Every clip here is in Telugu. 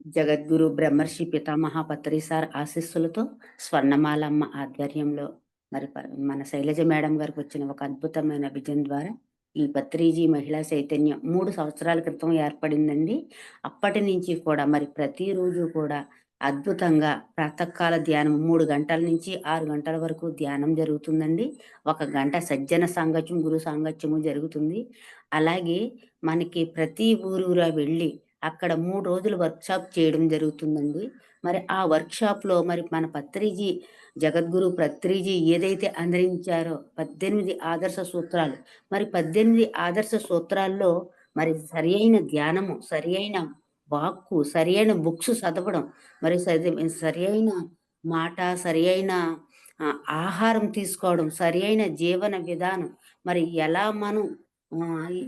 జగద్గురు బ్రహ్మర్షి పితామహ పత్రి సార్ ఆశీస్సులతో స్వర్ణమాలమ్మ ఆధ్వర్యంలో మరి మన శైలజ మేడం గారికి వచ్చిన ఒక అద్భుతమైన విజన్ ద్వారా ఈ పత్రిజీ మహిళా చైతన్యం 3 సంవత్సరాల క్రితం ఏర్పడిందండి. అప్పటి నుంచి కూడా మరి ప్రతిరోజు కూడా అద్భుతంగా ప్రాతకాల ధ్యానం 3 గంటల నుంచి 6 గంటల వరకు ధ్యానం జరుగుతుందండి. ఒక గంట సజ్జన సాంగత్యం, గురు సాంగత్యము జరుగుతుంది. అలాగే మనకి ప్రతి ఊరూరా వెళ్ళి అక్కడ 3 రోజులు వర్క్‌షాప్ చేయడం జరుగుతుందండి. మరి ఆ వర్క్‌షాప్‌లో మరి మన పత్రిజీ జగద్గురు పత్రిజీ ఏదైతే అందించారో 18 ఆదర్శ సూత్రాలు. మరి 18 ఆదర్శ సూత్రాల్లో మరి సరియైన ధ్యానము, సరియైన వాక్కు, సరియైన బుక్స్ చదవడం, మరి సరియైన మాట, సరియైన ఆహారం తీసుకోవడం, సరియైన జీవన విధానం, మరి ఎలా మనం ఈ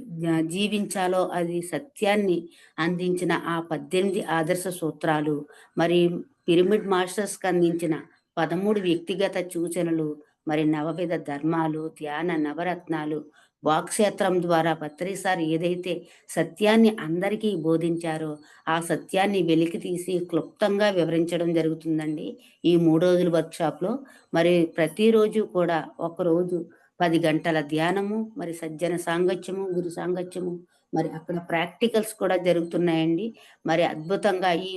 జీవించాలో అది సత్యాన్ని అందించిన ఆ 18 ఆదర్శ సూత్రాలు, మరి పిరమిడ్ మాస్టర్స్‌కి అందించిన 13 వ్యక్తిగత సూచనలు, మరి నవవిధ ధర్మాలు, ధ్యాన నవరత్నాలు, వాక్క్షేత్రం ద్వారా పత్రి సార్ ఏదైతే సత్యాన్ని అందరికీ బోధించారో, ఆ సత్యాన్ని వెలికితీసి క్లుప్తంగా వివరించడం జరుగుతుందండి. ఈ 3 రోజుల వర్క్‌షాప్‌లో. మరి ప్రతిరోజు కూడా ఒకరోజు 10 గంటల ధ్యానము, మరి సజ్జన సాంగత్యము, గురు సాంగత్యము, మరి అక్కడ ప్రాక్టికల్స్ కూడా జరుగుతున్నాయండి. మరి అద్భుతంగా ఈ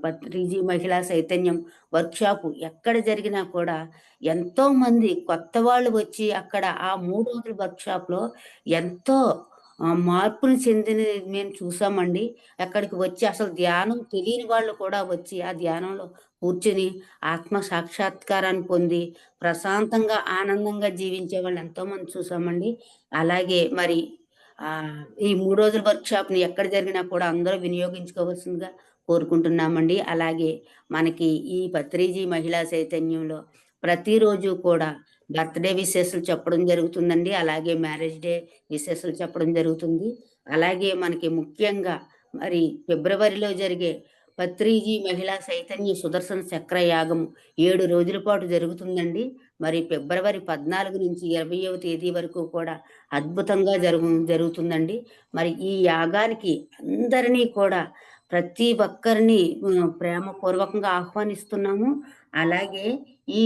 పత్రిజీ మహిళా చైతన్యం వర్క్‌షాపు ఎక్కడ జరిగినా కూడా ఎంతోమంది కొత్త వాళ్ళు వచ్చి అక్కడ ఆ 3 రోజుల వర్క్‌షాప్‌లో ఎంతో మార్పులు చెందినది మేము చూసామండి. అక్కడికి వచ్చి అసలు ధ్యానం తెలియని వాళ్ళు కూడా వచ్చి ఆ ధ్యానంలో కూర్చొని ఆత్మ సాక్షాత్కారాన్ని పొంది ప్రశాంతంగా, ఆనందంగా జీవించే వాళ్ళు ఎంతోమంది చూసామండి. అలాగే మరి ఈ 3 రోజుల వర్క్‌షాప్‌ని ఎక్కడ జరిగినా కూడా అందరూ వినియోగించుకోవాల్సిందిగా కోరుకుంటున్నామండి. అలాగే మనకి ఈ పత్రిజీ మహిళా చైతన్యంలో ప్రతిరోజు కూడా బర్త్‌డే విషెస్‌లు చెప్పడం జరుగుతుందండి. అలాగే మ్యారేజ్ డే విషెస్‌లు చెప్పడం జరుగుతుంది. అలాగే మనకి ముఖ్యంగా మరి ఫిబ్రవరిలో జరిగే పత్రిజీ మహిళా చైతన్య సుదర్శన చక్ర యాగం 7 రోజుల పాటు జరుగుతుందండి. మరి ఫిబ్రవరి 14 నుంచి 20వ తేదీ వరకు కూడా అద్భుతంగా జరుగుతుందండి. మరి ఈ యాగానికి అందరినీ కూడా ప్రతి ఒక్కరిని ప్రేమపూర్వకంగా ఆహ్వానిస్తున్నాము. అలాగే ఈ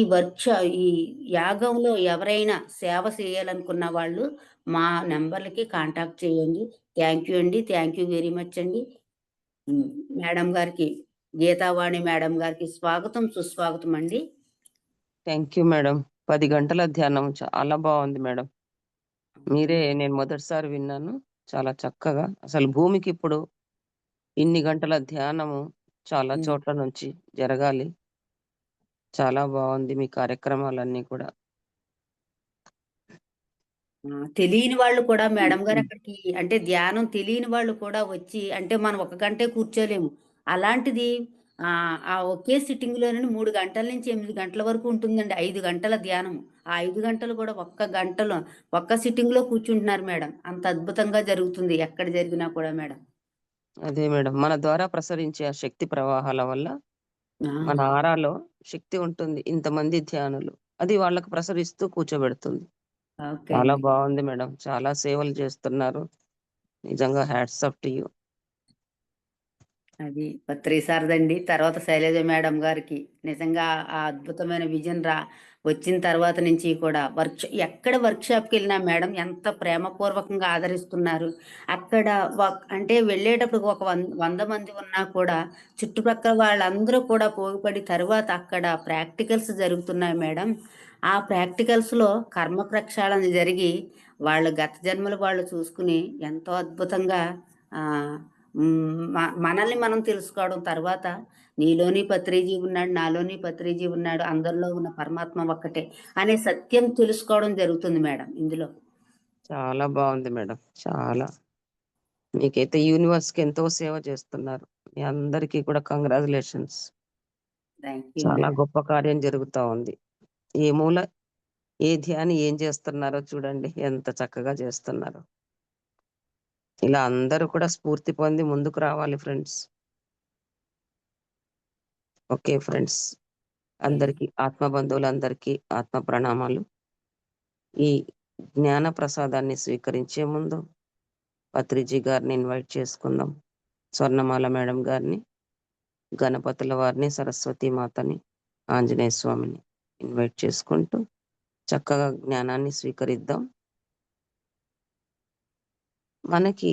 యాగంలో ఎవరైనా సేవ చేయాలనుకున్న వాళ్ళు మా నంబర్‌లకి కాంటాక్ట్ చేయండి. థాంక్ యూ అండి. థాంక్ యూ వెరీ మచ్ అండి. హ్మ్. మేడం గారికి, గీతావాణి మేడం గారికి స్వాగతం, సుస్వాగతం అండి. Thank you madam. 10 గంటల ధ్యానం చాలా బావుంది మేడం. అవునండి. నేను మొదటిసారి విన్నాను. చాలా చక్కగా అసలు భూమికిప్పుడు ఇన్ని గంటల ధ్యానము చాలా హ్మ్. చోట్ల నుంచి జరగాలి. చాలా బావుంది మీ కార్యక్రమాలన్నీ కూడా. తెలియని వాళ్ళు కూడా హ్మ్. మేడం గారు హ్మ్. అక్కడికి అంటే ధ్యానం తెలియని వాళ్ళు కూడా వచ్చి అంటే మనం ఒక గంటే కూర్చోలేము. అలాంటిది ఆ ఒకే సిట్టింగ్‌లోనే 3 గంటల నుంచి 8 గంటల వరకు ఉంటుందండి. 5 గంటల ధ్యానం. ఆ 5 గంటలు కూడా ఒక్క సిట్టింగ్‌లో కూర్చుంటున్నారు మేడం. అంత అద్భుతంగా జరుగుతుంది ఎక్కడ జరిగినా కూడా మేడం. అదే మేడం. మన ద్వారా ప్రసరించే ఆ శక్తి ప్రవాహాల వల్ల ఆ! మన ఆరాలో శక్తి ఉంటుంది. ఇంతమంది ధ్యానులు. అది వాళ్ళకి ప్రసరిస్తూ కూర్చోబెడుతుంది. ఓకే చాలా అండి. బావుంది మేడం. చాలా సేవలు చేస్తున్నారు. నిజంగా హ్యాట్స్ ఆఫ్ టు యూ. అది పత్రి సార్‌దండి. తర్వాత శైలజ మేడం గారికి నిజంగా ఆ అద్భుతమైన విజన్ వచ్చిన తర్వాత నుంచి కూడా ఎక్కడ వర్క్‌షాప్‌కెళ్ళినా మేడం ఎంత ప్రేమపూర్వకంగా ఆదరిస్తున్నారు. అక్కడ అంటే వెళ్ళేటప్పుడు ఒక 100 మంది ఉన్నా కూడా చుట్టుపక్కల వాళ్ళందరూ కూడా పోగుపడి తరువాత అక్కడ ప్రాక్టికల్స్ జరుగుతున్నాయి మేడం. ఆ ప్రాక్టికల్స్‌లో కర్మ ప్రక్షాళన జరిగి వాళ్ళ గత జన్మలు వాళ్ళు చూసుకొని ఎంతో అద్భుతంగా ఆహ్ మనల్ని మనం తెలుసుకోవడం తర్వాత నీలోని పత్రిజీ ఉన్నాడు, నాలోని పత్రిజీ ఉన్నాడు, అందరిలో ఉన్న పరమాత్మ ఒక్కటే అనే సత్యం తెలుసుకోవడం జరుగుతుంది మేడం ఇందులో. చాలా బావుంది మేడం. చాలా. మీకైతే యూనివర్స్‌కి ఎంతో సేవ చేస్తున్నారు. మీ అందరికీ కూడా కంగ్రాచ్యులేషన్స్. థాంక్ యూ చాలా మేడం. గొప్ప కార్యం జరుగుతా ఉంది. ఏ మూల ఏ ధ్యాని ఏం చేస్తున్నారో చూడండి. ఎంత చక్కగా చేస్తున్నారో. ఇలా అందరూ కూడా స్ఫూర్తి పొంది ముందుకు రావాలి ఫ్రెండ్స్. Okay friends. ఓకే అండి. అందరికీ ఆత్మ బంధువులందరికీ ఆత్మ ప్రణామాలు. ఈ జ్ఞాన ప్రసాదాన్ని స్వీకరించే ముందు పత్రిజీ గారిని ఇన్వైట్ చేసుకుందాం. స్వర్ణమాల మేడం గారిని. గణపతుల వారిని, సరస్వతి మాతని, ఆంజనేయ స్వామిని ఇన్వైట్ చేసుకుంటూ చక్కగా జ్ఞానాన్ని స్వీకరిద్దాం. మనకి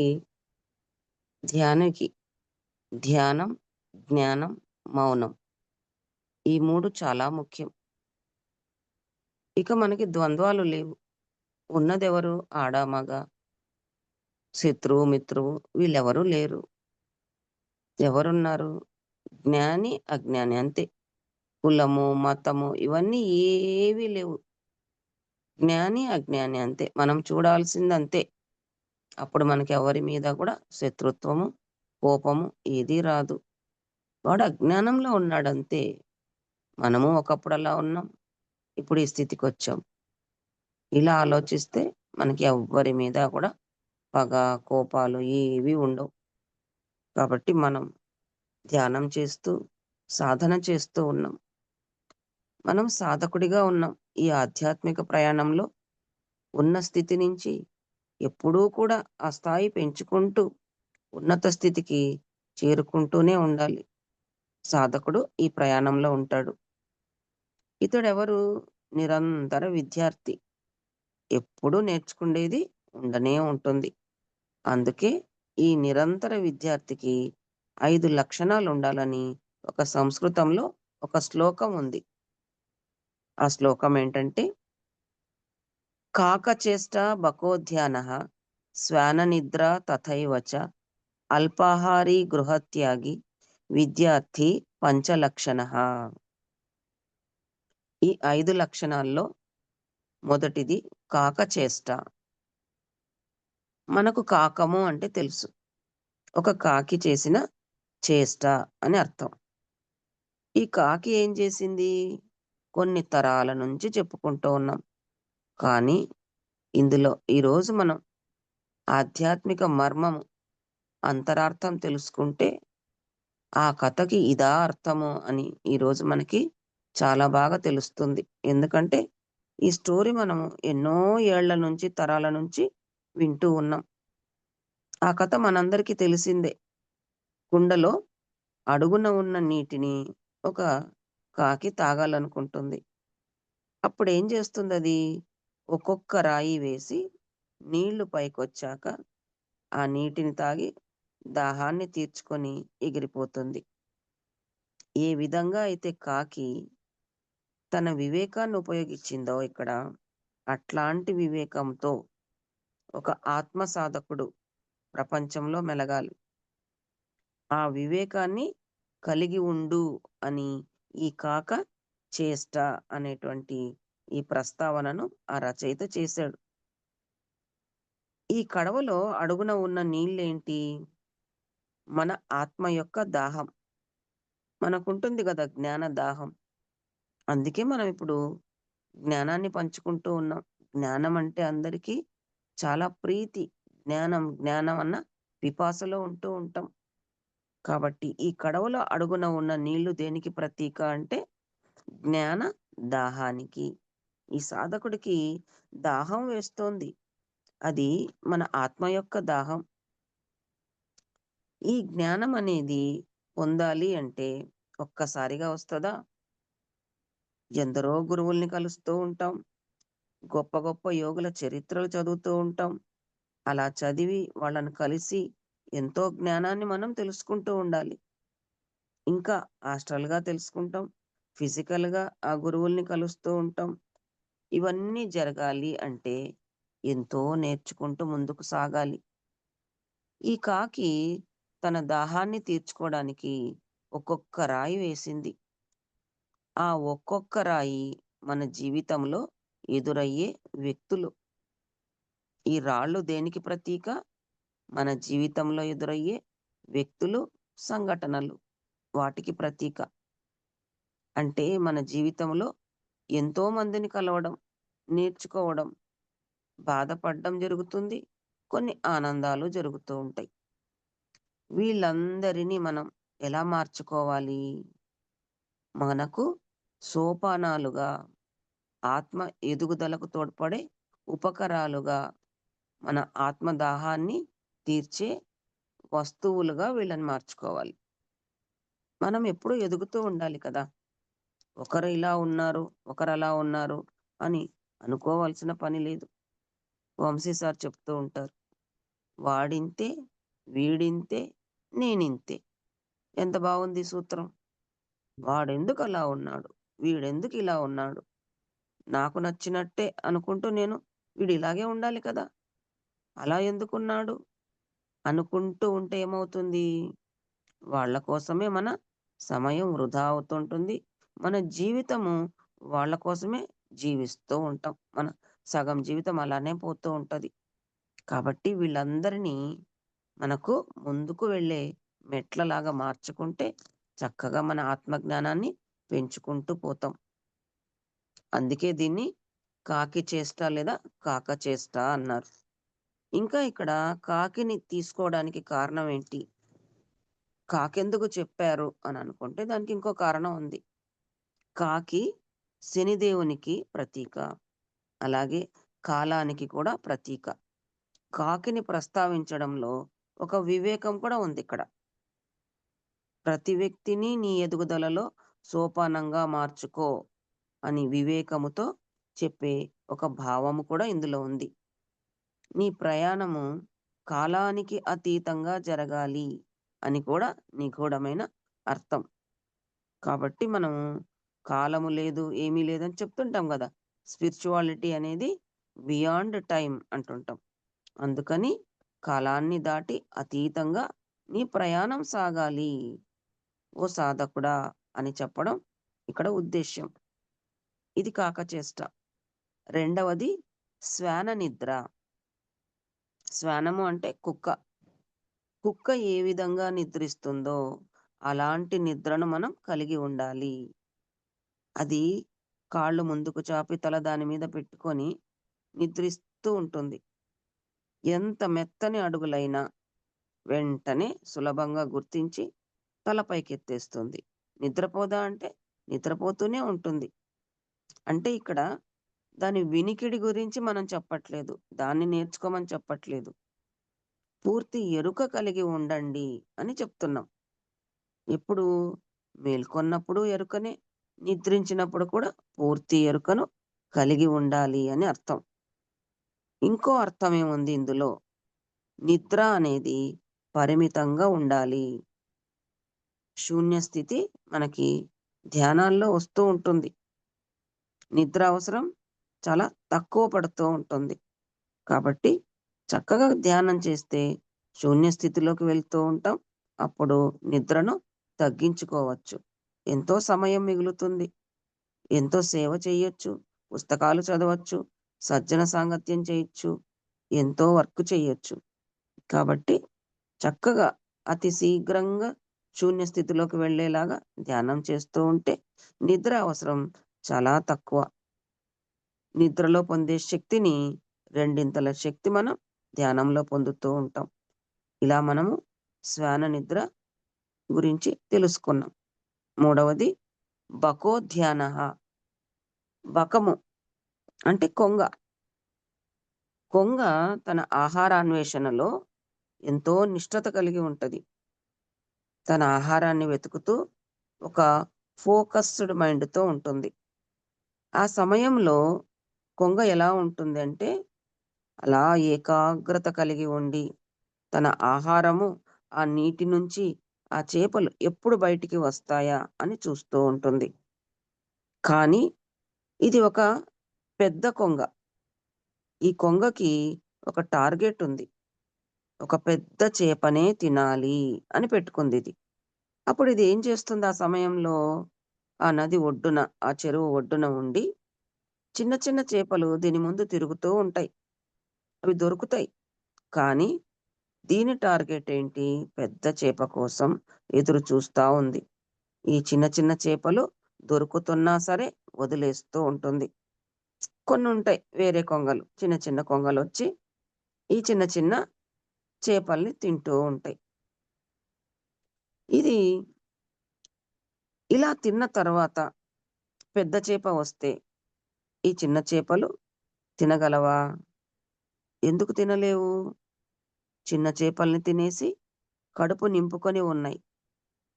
ధ్యానం, జ్ఞానం, మౌనం ఈ 3 చాలా ముఖ్యం. ఇక మనకి ద్వంద్వాలు లేవు. ఉన్నదెవరు? ఆడ, మగ, శత్రువు, మిత్రువు వీళ్ళెవరూ లేరు. ఎవరున్నారు? జ్ఞాని, అజ్ఞాని అంతే. కులము, మతము ఇవన్నీ ఏవీ లేవు. జ్ఞాని, అజ్ఞాని అంతే. మనం చూడాల్సింది అంతే. అప్పుడు మనకి ఎవరి మీద కూడా శత్రుత్వము, కోపము ఏదీ రాదు. వాడు అజ్ఞానంలో ఉన్నాడంతే. మనము ఒకప్పుడు అలా ఉన్నాం. ఇప్పుడు ఈ స్థితికొచ్చాం. ఇలా ఆలోచిస్తే మనకి ఎవ్వరి మీద కూడా పగ, కోపాలు ఏవి ఉండవు. కాబట్టి మనం ధ్యానం చేస్తూ, సాధన చేస్తూ ఉన్నాం. మనం సాధకుడిగా ఉన్నాం. ఈ ఆధ్యాత్మిక ప్రయాణంలో ఉన్న స్థితి నుంచి ఎప్పుడూ కూడా ఆ స్థాయి పెంచుకుంటూ ఉన్నత స్థితికి చేరుకుంటూనే ఉండాలి. సాధకుడు ఈ ప్రయాణంలో ఉంటాడు. ఇతడెవరు? నిరంతర విద్యార్థి. ఎప్పుడూ నేర్చుకుండేది ఉండనే ఉంటుంది. అందుకే ఈ నిరంతర విద్యార్థికి 5 లక్షణాలుండాలని ఒక సంస్కృతంలో ఒక శ్లోకం ఉంది. ఆ శ్లోకం ఏంటంటే, కాకచేష్ట బకోధ్యానః శ్వాననిద్రా తథైవ చ అల్పాహారీ గృహత్యాగి విద్యార్థి పంచలక్షణః. ఈ 5 లక్షణాల్లో మొదటిది కాకచేష్ట. మనకు కాకము అంటే తెలుసు. ఒక కాకి చేసిన చేష్ట అని అర్థం. ఈ కాకి ఏం చేసింది? కొన్ని తరాల నుంచి చెప్పుకుంటూ ఉన్నాం. కానీ ఇందులో ఈరోజు మనం ఆధ్యాత్మిక మర్మము, అంతరార్థం తెలుసుకుంటే ఆ కథకి ఇదా అర్థము అని ఈరోజు మనకి చాలా బాగా తెలుస్తుంది. ఎందుకంటే ఈ స్టోరీ మనము ఎన్నో ఏళ్ల నుంచి, తరాల నుంచి వింటూ ఉన్నాం. ఆ కథ మనందరికీ తెలిసిందే. కుండలో అడుగున ఉన్న నీటిని ఒక కాకి తాగాలనుకుంటుంది. అప్పుడేం చేస్తుందది? ఒక్కొక్క రాయి వేసి నీళ్లు పైకొచ్చాక ఆ నీటిని తాగి దాహాన్ని తీర్చుకొని ఎగిరిపోతుంది. ఏ విధంగా అయితే కాకి తన వివేకాన్ని ఉపయోగించిందో ఇక్కడ, అట్లాంటి వివేకంతో ఒక ఆత్మ సాధకుడు ప్రపంచంలో మెలగాలి. ఆ వివేకాన్ని కలిగి ఉండు అని ఈ కాక చేష్ట అనేటువంటి ఈ ప్రస్తావనను ఆ రచయిత చేశాడు. ఈ కడవలో అడుగున ఉన్న నీళ్ళేంటి? మన ఆత్మ యొక్క దాహం. మనకుంటుంది గదా జ్ఞాన దాహం. అందుకే మనం ఇప్పుడు జ్ఞానాన్ని పంచుకుంటూ ఉన్నాం. జ్ఞానం అంటే అందరికీ చాలా ప్రీతి. జ్ఞానం, జ్ఞానం అన్న పిపాసలో ఉంటూ ఉంటాం. కాబట్టి ఈ కడవలో అడుగున ఉన్న నీళ్లు దేనికి ప్రతీక అంటే జ్ఞాన దాహానికి. ఈ సాధకుడికి దాహం వేస్తోంది. అది మన ఆత్మ యొక్క దాహం. ఈ జ్ఞానం అనేది పొందాలి అంటే ఒక్కసారిగా వస్తదా? ఎందరో గురువుల్ని కలుస్తూ ఉంటాం. గొప్ప గొప్ప యోగుల చరిత్రలు చదువుతూ ఉంటాం. అలా చదివి వాళ్ళని కలిసి ఎంతో జ్ఞానాన్ని మనం తెలుసుకుంటూ ఉండాలి. ఇంకా ఆస్ట్రల్‌గా తెలుసుకుంటాం. ఫిజికల్‌గా ఆ గురువుల్ని కలుస్తూ ఉంటాం. ఇవన్నీ జరగాలి అంటే ఎంతో నేర్చుకుంటూ ముందుకు సాగాలి. ఈ కాకి తన దాహాన్ని తీర్చుకోవడానికి ఒక్కొక్క రాయి వేసింది. ఆ ఒక్కొక్క రాయి మన జీవితంలో ఎదురయ్యే వ్యక్తులు. ఈ రాళ్ళు దేనికి ప్రతీక? మన జీవితంలో ఎదురయ్యే వ్యక్తులు, సంఘటనలు వాటికి ప్రతీక. అంటే మన జీవితంలో ఎంతో మందిని కలవడం, నేర్చుకోవడం, బాధపడడం జరుగుతుంది. కొన్ని ఆనందాలు జరుగుతూ ఉంటాయి. వీళ్ళందరినీ మనం ఎలా మార్చుకోవాలి? మనకు సోపానాలుగా, ఆత్మ ఎదుగుదలకు తోడ్పడే ఉపకరాలుగా, మన ఆత్మ దాహాన్ని తీర్చే వస్తువులుగా వీళ్ళని మార్చుకోవాలి. మనం ఎప్పుడూ ఎదుగుతూ ఉండాలి కదా! ఒకరు ఇలా ఉన్నారు, ఒకరలా ఉన్నారు అని అనుకోవాల్సిన పని లేదు. వంశీ సార్ చెప్తూ ఉంటారు. వాడింతే, వీడింతే, నేనింతే. ఎంత బావుంది ఈ సూత్రం. వాడెందుకలా ఉన్నాడు? వీడెందుకిలా ఉన్నాడు? నాకు నచ్చినట్టే అనుకుంటూ నేను వీడిలాగే ఉండాలి కదా! అలా ఎందుకున్నాడు? అనుకుంటూ ఉంటే ఏమవుతుంది? వాళ్ళ కోసమే మన సమయం వృధా అవుతుంటుంది. మన జీవితము వాళ్ళ కోసమే జీవిస్తూ ఉంటాం. మన సగం జీవితం అలానే పోతూ ఉంటది. కాబట్టి వీళ్ళందరినీ మనకు ముందుకు వెళ్ళే మెట్లలాగా మార్చుకుంటే చక్కగా మన ఆత్మజ్ఞానాన్ని పెంచుకుంటూ పోతాం. అందుకే దీన్ని కాకి చేష్ట లేదా కాక చేష్ట అన్నారు. ఇంకా ఇక్కడ కాకిని తీసుకోవడానికి కారణం ఏంటి? కాకెందుకు చెప్పారు అని అనుకుంటే దానికి ఇంకో కారణం ఉంది. కాకి శనిదేవునికి ప్రతీక. అలాగే కాలానికి కూడా ప్రతీక. కాకిని ప్రస్తావించడంలో ఒక వివేకం కూడా ఉందిక్కడ. ప్రతి వ్యక్తిని నీ ఎదుగుదలలో సోపానంగా మార్చుకో అని వివేకముతో చెప్పే ఒక భావము కూడా ఇందులో ఉంది. నీ ప్రయాణము కాలానికి అతీతంగా జరగాలి అని కూడా నిగూఢమైన అర్థం. కాబట్టి మనం కాలము లేదు, ఏమీ లేదని చెప్తుంటాం గదా! స్పిరిచువాలిటీ అనేది బియాండ్ టైమ్ అంటుంటాం. అందుకని కాలాన్ని దాటి అతీతంగా నీ ప్రయాణం సాగాలి. ఓ సాధకుడా అని చెప్పడం ఇక్కడ ఉద్దేశ్యం. ఇది కాకచేష్ట. రెండవది శ్వాన నిద్ర. శ్వానము అంటే కుక్క. కుక్క ఏ విధంగా నిద్రిస్తుందో అలాంటి నిద్రను మనం కలిగి ఉండాలి. అది కాళ్ళు ముందుకు చాపి తల దాని మీద పెట్టుకొని నిద్రిస్తూ ఉంటుంది. ఎంత మెత్తని అడుగులైనా వెంటనే సులభంగా గుర్తించి తల పైకెత్తేస్తుంది. నిద్రపోదా అంటే నిద్రపోతూనే ఉంటుంది. అంటే ఇక్కడ దాని వినికిడి గురించి మనం చెప్పట్లేదు. దాన్ని నేర్చుకోమని చెప్పట్లేదు. పూర్తి ఎరుక కలిగి ఉండండి అని చెప్తున్నాం. ఎప్పుడు మేల్కొన్నప్పుడు ఎరుకనే, నిద్రించినప్పుడు కూడా పూర్తి ఎరుకను కలిగి ఉండాలి అని అర్థం. ఇంకో అర్థమేముంది ఇందులో? నిద్ర అనేది పరిమితంగా ఉండాలి. శూన్య స్థితి మనకి ధ్యానాల్లో వస్తూ ఉంటుంది. నిద్ర అవసరం చాలా తక్కువ పడుతూ ఉంటుంది. కాబట్టి చక్కగా ధ్యానం చేస్తే శూన్య స్థితిలోకి వెళ్తూ ఉంటాం. అప్పుడు నిద్రను తగ్గించుకోవచ్చు. ఎంతో సమయం మిగులుతుంది. ఎంతో సేవ చేయొచ్చు. పుస్తకాలు చదవచ్చు. సజ్జన సాంగత్యం చేయొచ్చు. ఎంతో వర్క్ చేయొచ్చు. కాబట్టి చక్కగా అతి శీఘ్రంగా శూన్య స్థితిలోకి వెళ్ళేలాగా ధ్యానం చేస్తూ ఉంటే నిద్ర అవసరం చాలా తక్కువ. నిద్రలో పొందే శక్తిని రెండింతల శక్తి మనం ధ్యానంలో పొందుతూ ఉంటాం. ఇలా మనము శ్వాన నిద్ర గురించి తెలుసుకున్నాం. మూడవది బకోధ్యానః. బకము అంటే కొంగ. కొంగ తన ఆహారాన్వేషణలో ఎంతో నిష్ఠత కలిగి ఉంటది. తన ఆహారాన్ని వెతుకుతూ ఒక ఫోకస్డ్ మైండ్‌తో ఉంటుంది. ఆ సమయంలో కొంగ ఎలా ఉంటుందంటే, అలా ఏకాగ్రత కలిగి ఉండి, తన ఆహారము ఆ నీటి నుంచి ఆ చేపలు ఎప్పుడు బయటికి వస్తాయా అని చూస్తూ ఉంటుంది. కానీ ఇది ఒక పెద్ద కొంగ. ఈ కొంగకి ఒక టార్గెట్ ఉంది. ఒక పెద్ద చేపనే తినాలి అని పెట్టుకుందిది. అప్పుడు ఇది ఏం చేస్తుంది ఆ సమయంలో? ఆ నది ఒడ్డున, ఆ చెరువు ఒడ్డున ఉండి చిన్న చిన్న చేపలు దీని ముందు తిరుగుతూ ఉంటాయి. అవి దొరుకుతాయి. కానీ దీని టార్గెట్ ఏంటి? పెద్ద చేప కోసం ఎదురు చూస్తా ఉంది. ఈ చిన్న చిన్న చేపలు దొరుకుతున్నా సరే వదిలేస్తూ ఉంటుంది. కొన్నుంటాయి వేరే కొంగలు. చిన్న చిన్న కొంగలొచ్చి ఈ చిన్న చిన్న చేపల్ని తింటూ ఉంటాయి. ఇది ఇలా తిన్న తర్వాత పెద్ద చేప వస్తే ఈ చిన్న చేపలు తినగలవా? ఎందుకు తినలేవు? చిన్న చేపల్ని తినేసి కడుపు నింపుకొని ఉన్నాయి.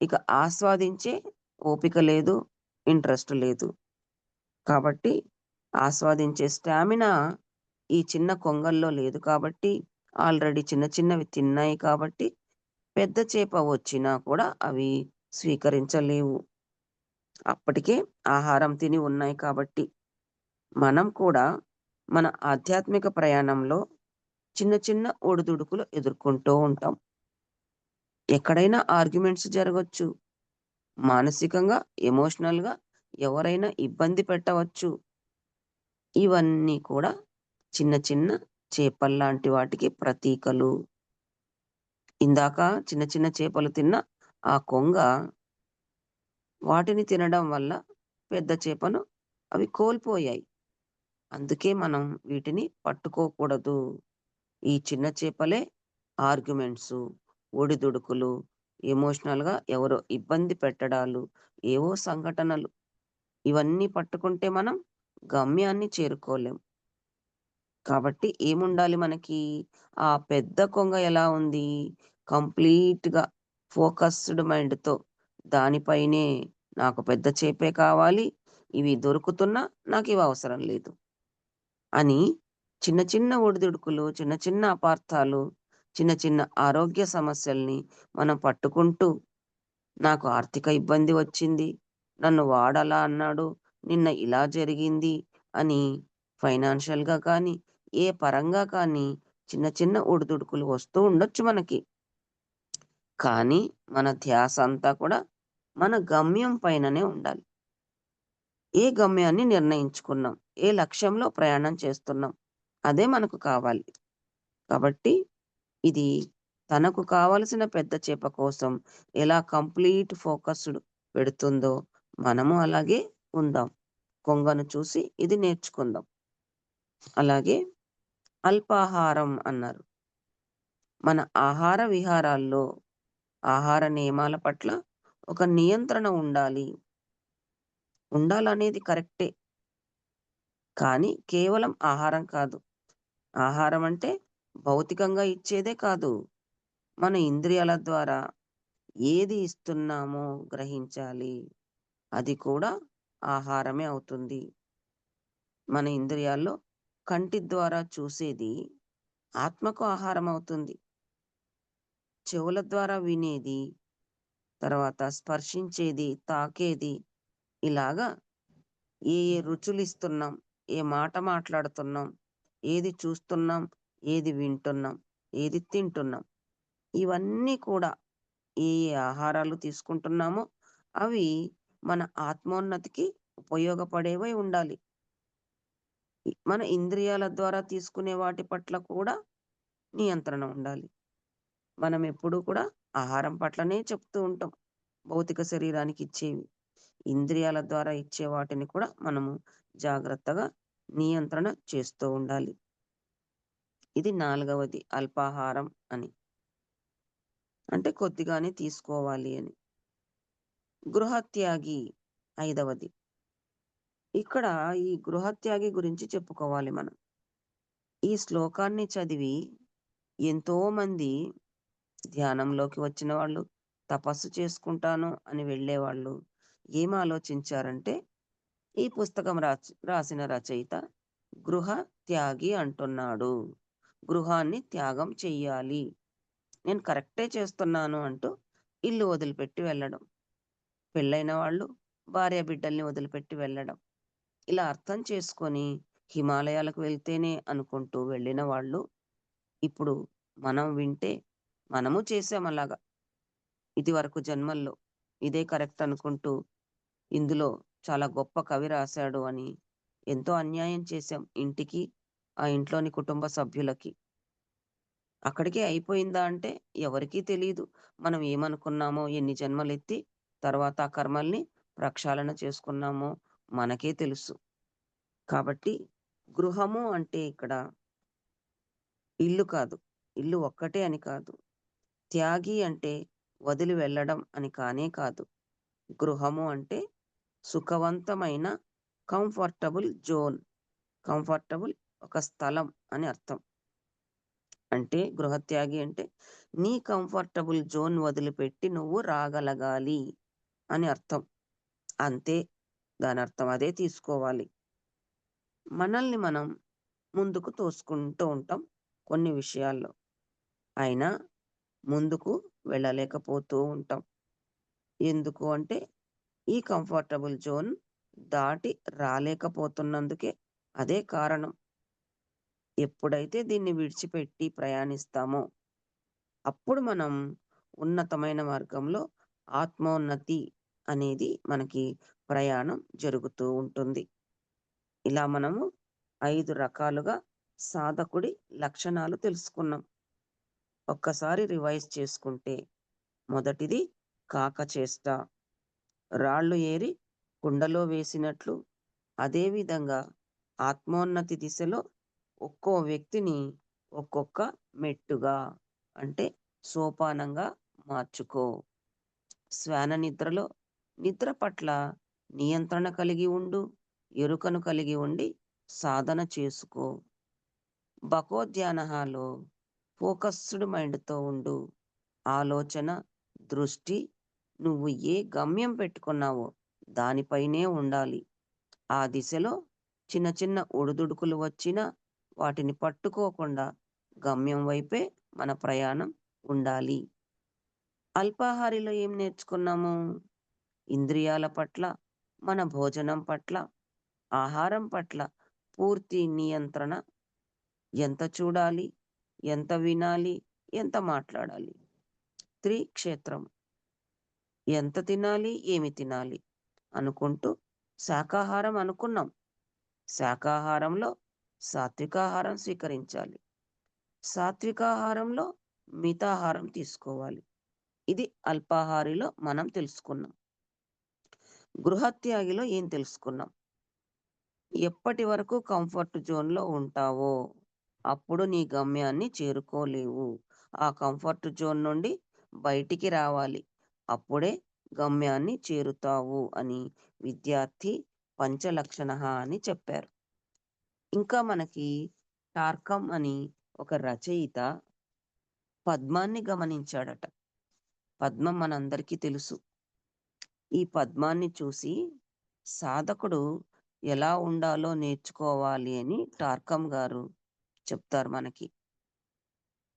ఇక ఆస్వాదించే ఓపిక లేదు, ఇంట్రెస్ట్ లేదు. కాబట్టి ఆస్వాదించే స్టామినా ఈ చిన్న కొంగల్లో లేదు కాబట్టి, ఆల్రెడీ చిన్న చిన్నవి తిన్నాయి కాబట్టి, పెద్ద చేప వచ్చినా కూడా అవి స్వీకరించలేవు. అప్పటికే ఆహారం తిని ఉన్నాయి కాబట్టి. మనం కూడా మన ఆధ్యాత్మిక ప్రయాణంలో చిన్న చిన్న ఒడిదుడుకులు ఎదుర్కొంటూ ఉంటాం. ఎక్కడైనా ఆర్గ్యుమెంట్స్ జరగొచ్చు. మానసికంగా, ఎమోషనల్‌గా ఎవరైనా ఇబ్బంది పెట్టవచ్చు. ఇవన్నీ కూడా చిన్న చిన్న చేపల్లాంటి వాటికి ప్రతీకలు. ఇందాక చిన్న చిన్న చేపలు తిన్న ఆ కొంగ వాటిని తినడం వల్ల పెద్ద చేపను అవి కోల్పోయాయి. అందుకే మనం వీటిని పట్టుకోకూడదు. ఈ చిన్న చేపలే ఆర్గ్యుమెంట్సు, ఒడిదుడుకులు, ఎమోషనల్‌గా ఎవరో ఇబ్బంది పెట్టడాలు, ఏవో సంఘటనలు ఇవన్నీ పట్టుకుంటే మనం గమ్యాన్ని చేరుకోలేం. కాబట్టి ఏముండాలి మనకి? ఆ పెద్ద కొంగ ఎలా ఉంది? కంప్లీట్‌గా ఫోకస్డ్ మైండ్‌తో దానిపైనే నాకు పెద్ద చేపే కావాలి. ఇవి దొరుకుతున్నా నాకివి అవసరం లేదు అని చిన్న చిన్న ఒడిదుడుకులు, చిన్న చిన్న అపార్థాలు, చిన్న చిన్న ఆరోగ్య సమస్యల్ని మనం పట్టుకుంటూ నాకు ఆర్థిక ఇబ్బంది వచ్చింది. నన్ను వాడలా అన్నాడు. నిన్న ఇలా జరిగింది అని ఫైనాన్షియల్‌గా కానీ, ఏ పరంగా కానీ చిన్న చిన్న ఒడిదుడుకులు వస్తూ ఉండొచ్చు మనకి. కానీ మన ధ్యాస అంతా కూడా మన గమ్యం పైననే ఉండాలి. ఏ గమ్యాన్ని నిర్ణయించుకున్నాం? ఏ లక్ష్యంలో ప్రయాణం చేస్తున్నాం? అదే మనకు కావాలి. కాబట్టి ఇది తనకు కావలసిన పెద్ద చేప కోసం ఎలా కంప్లీట్ ఫోకస్‌డ్ పెడుతుందో, మనము అలాగే ఉందాం. కొంగను చూసి ఇది నేర్చుకుందాం. అలాగే అల్పాహారం అన్నారు. మన ఆహార విహారాల్లో, ఆహార నియమాల పట్ల ఒక నియంత్రణ ఉండాలి. ఉండాలనేది కరెక్టే. కానీ కేవలం ఆహారం కాదు. ఆహారం అంటే భౌతికంగా ఇచ్చేదే కాదు. మన ఇంద్రియాల ద్వారా ఏది ఇస్తున్నామో గ్రహించాలి. అది కూడా ఆహారమే అవుతుంది. మన ఇంద్రియాల్లో కంటి ద్వారా చూసేది ఆత్మకు ఆహారం అవుతుంది. చెవుల ద్వారా వినేది, తర్వాత స్పర్శించేది, తాకేది ఇలాగా ఏ ఏ రుచులిస్తున్నాం, ఏ మాట మాట్లాడుతున్నాం, ఏది చూస్తున్నాం, ఏది వింటున్నాం, ఏది తింటున్నాం. ఇవన్నీ కూడా ఏ ఏ ఆహారాలు తీసుకుంటున్నామో అవి మన ఆత్మోన్నతికి ఉపయోగపడేవై ఉండాలి. మన ఇంద్రియాల ద్వారా తీసుకునే వాటి పట్ల కూడా నియంత్రణ ఉండాలి. మనం ఎప్పుడూ కూడా ఆహారం పట్లనే చెప్తూ ఉంటాం. భౌతిక శరీరానికి ఇచ్చేవి. ఇంద్రియాల ద్వారా ఇచ్చే వాటిని కూడా మనము జాగ్రత్తగా నియంత్రణ చేస్తూ ఉండాలి. ఇది 4వది అల్పాహారం అని. అంటే కొద్దిగానే తీసుకోవాలి అని. గృహత్యాగి 5వది. ఇక్కడ ఈ గృహత్యాగి గురించి చెప్పుకోవాలి మనం. ఈ శ్లోకాన్ని చదివి ఎంతోమంది ధ్యానంలోకి వచ్చిన వాళ్ళు, తపస్సు చేసుకుంటాను అని వెళ్ళేవాళ్ళు ఏం ఆలోచించారంటే, ఈ పుస్తకం రాసిన రచయిత గృహ త్యాగి అంటున్నాడు. గృహాన్ని త్యాగం చెయ్యాలి. నేను కరెక్టే చేస్తున్నాను అంటూ ఇల్లు వదిలిపెట్టి వెళ్ళడం. పెళ్ళైన వాళ్ళు భార్య బిడ్డల్ని వదిలిపెట్టి వెళ్ళడం. ఇలా అర్థం చేసుకొని హిమాలయాలకు వెళ్తేనే అనుకుంటూ వెళ్ళిన వాళ్ళు, ఇప్పుడు మనం వింటే మనము చేసాం అలాగా. ఇదివరకు జన్మల్లో ఇదే కరెక్ట్ అనుకుంటూ, ఇందులో చాలా గొప్ప కవి రాశాడు అని ఎంతో అన్యాయం చేశాం ఇంటికి, ఆ ఇంట్లోని కుటుంబ సభ్యులకి. అక్కడికే అయిపోయిందా అంటే ఎవరికీ తెలీదు. మనం ఏమనుకున్నామో, ఎన్ని జన్మలెత్తి తర్వాత ఆ కర్మల్ని ప్రక్షాళన చేసుకున్నామో మనకే తెలుసు. కాబట్టి గృహము అంటే ఇక్కడ ఇల్లు కాదు. ఇల్లు ఒక్కటే అని కాదు. త్యాగి అంటే వదిలి వెళ్ళడం అని కానే కాదు. గృహము అంటే సుఖవంతమైన కంఫర్టబుల్ జోన్. కంఫర్టబుల్ ఒక స్థలం అని అర్థం. అంటే గృహత్యాగి అంటే నీ కంఫర్టబుల్ జోన్ వదిలిపెట్టి నువ్వు రాగలగాలి అని అర్థం. అంతే. దానర్థం అదే తీసుకోవాలి. మనల్ని మనం ముందుకు తోసుకుంటూ ఉంటాం కొన్ని విషయాల్లో. అయినా ముందుకు వెళ్ళలేకపోతూ ఉంటాం. ఎందుకు అంటే ఈ కంఫర్టబుల్ జోన్ దాటి రాలేకపోతున్నందుకే అదే కారణం. ఎప్పుడైతే దీన్ని విడిచిపెట్టి ప్రయాణిస్తామో అప్పుడు మనం ఉన్నతమైన మార్గంలో ఆత్మోన్నతి అనేది మనకి ప్రయాణం జరుగుతూ ఉంటుంది. ఇలా మనము 5 రకాలుగా సాధకుడి లక్షణాలు తెలుసుకున్నాం. ఒక్కసారి రివైజ్ చేసుకుంటే మొదటిది కాకచేష్ట. రాళ్ళు ఏరి కుండలో వేసినట్లు అదేవిధంగా ఆత్మోన్నతి దిశలో ఒక్కో వ్యక్తిని ఒక్కొక్క మెట్టుగా అంటే సోపానంగా మార్చుకో. శ్వాన నిద్రలో నిద్ర పట్ల నియంత్రణ కలిగి ఉండు. ఎరుకను కలిగి ఉండి సాధన చేసుకో. భగవద్ధ్యానహాలో ఫోకస్డ్ మైండ్‌తో ఉండు. ఆలోచన, దృష్టి నువ్వు ఏ గమ్యం పెట్టుకున్నావో దానిపైనే ఉండాలి. ఆ దిశలో చిన్న చిన్న ఒడిదుడుకులు వచ్చినా వాటిని పట్టుకోకుండా గమ్యం వైపే మన ప్రయాణం ఉండాలి. అల్పాహారిలో ఏం నేర్చుకున్నాము? ఇంద్రియాల పట్ల, మన భోజనం పట్ల, ఆహారం పట్ల పూర్తి నియంత్రణ. ఎంత చూడాలి, ఎంత వినాలి, ఎంత మాట్లాడాలి. త్రిక్షేత్రం. ఎంత తినాలి, ఏమి తినాలి అనుకుంటూ శాకాహారం అనుకున్నాం. శాకాహారంలో సాత్వికాహారం స్వీకరించాలి. సాత్వికాహారంలో మితాహారం తీసుకోవాలి. ఇది అల్పాహారిలో మనం తెలుసుకున్నాం. గృహత్యాగిలో ఏం తెలుసుకున్నాం? ఎప్పటి వరకు కంఫర్ట్ జోన్‌లో ఉంటావో, అప్పుడు నీ గమ్యాన్ని చేరుకోలేవు. ఆ కంఫర్ట్ జోన్ నుండి బయటికి రావాలి. అప్పుడే గమ్యాన్ని చేరుతావు అని విద్యార్థి పంచలక్షణః అని చెప్పారు. ఇంకా మనకి టార్కం అని ఒక రచయిత పద్మాన్ని గమనించాడట. పద్మం మనందరికీ తెలుసు. ఈ పద్మాన్ని చూసి సాధకుడు ఎలా ఉండాలో నేర్చుకోవాలి అని టార్కం గారు చెప్తారు మనకి.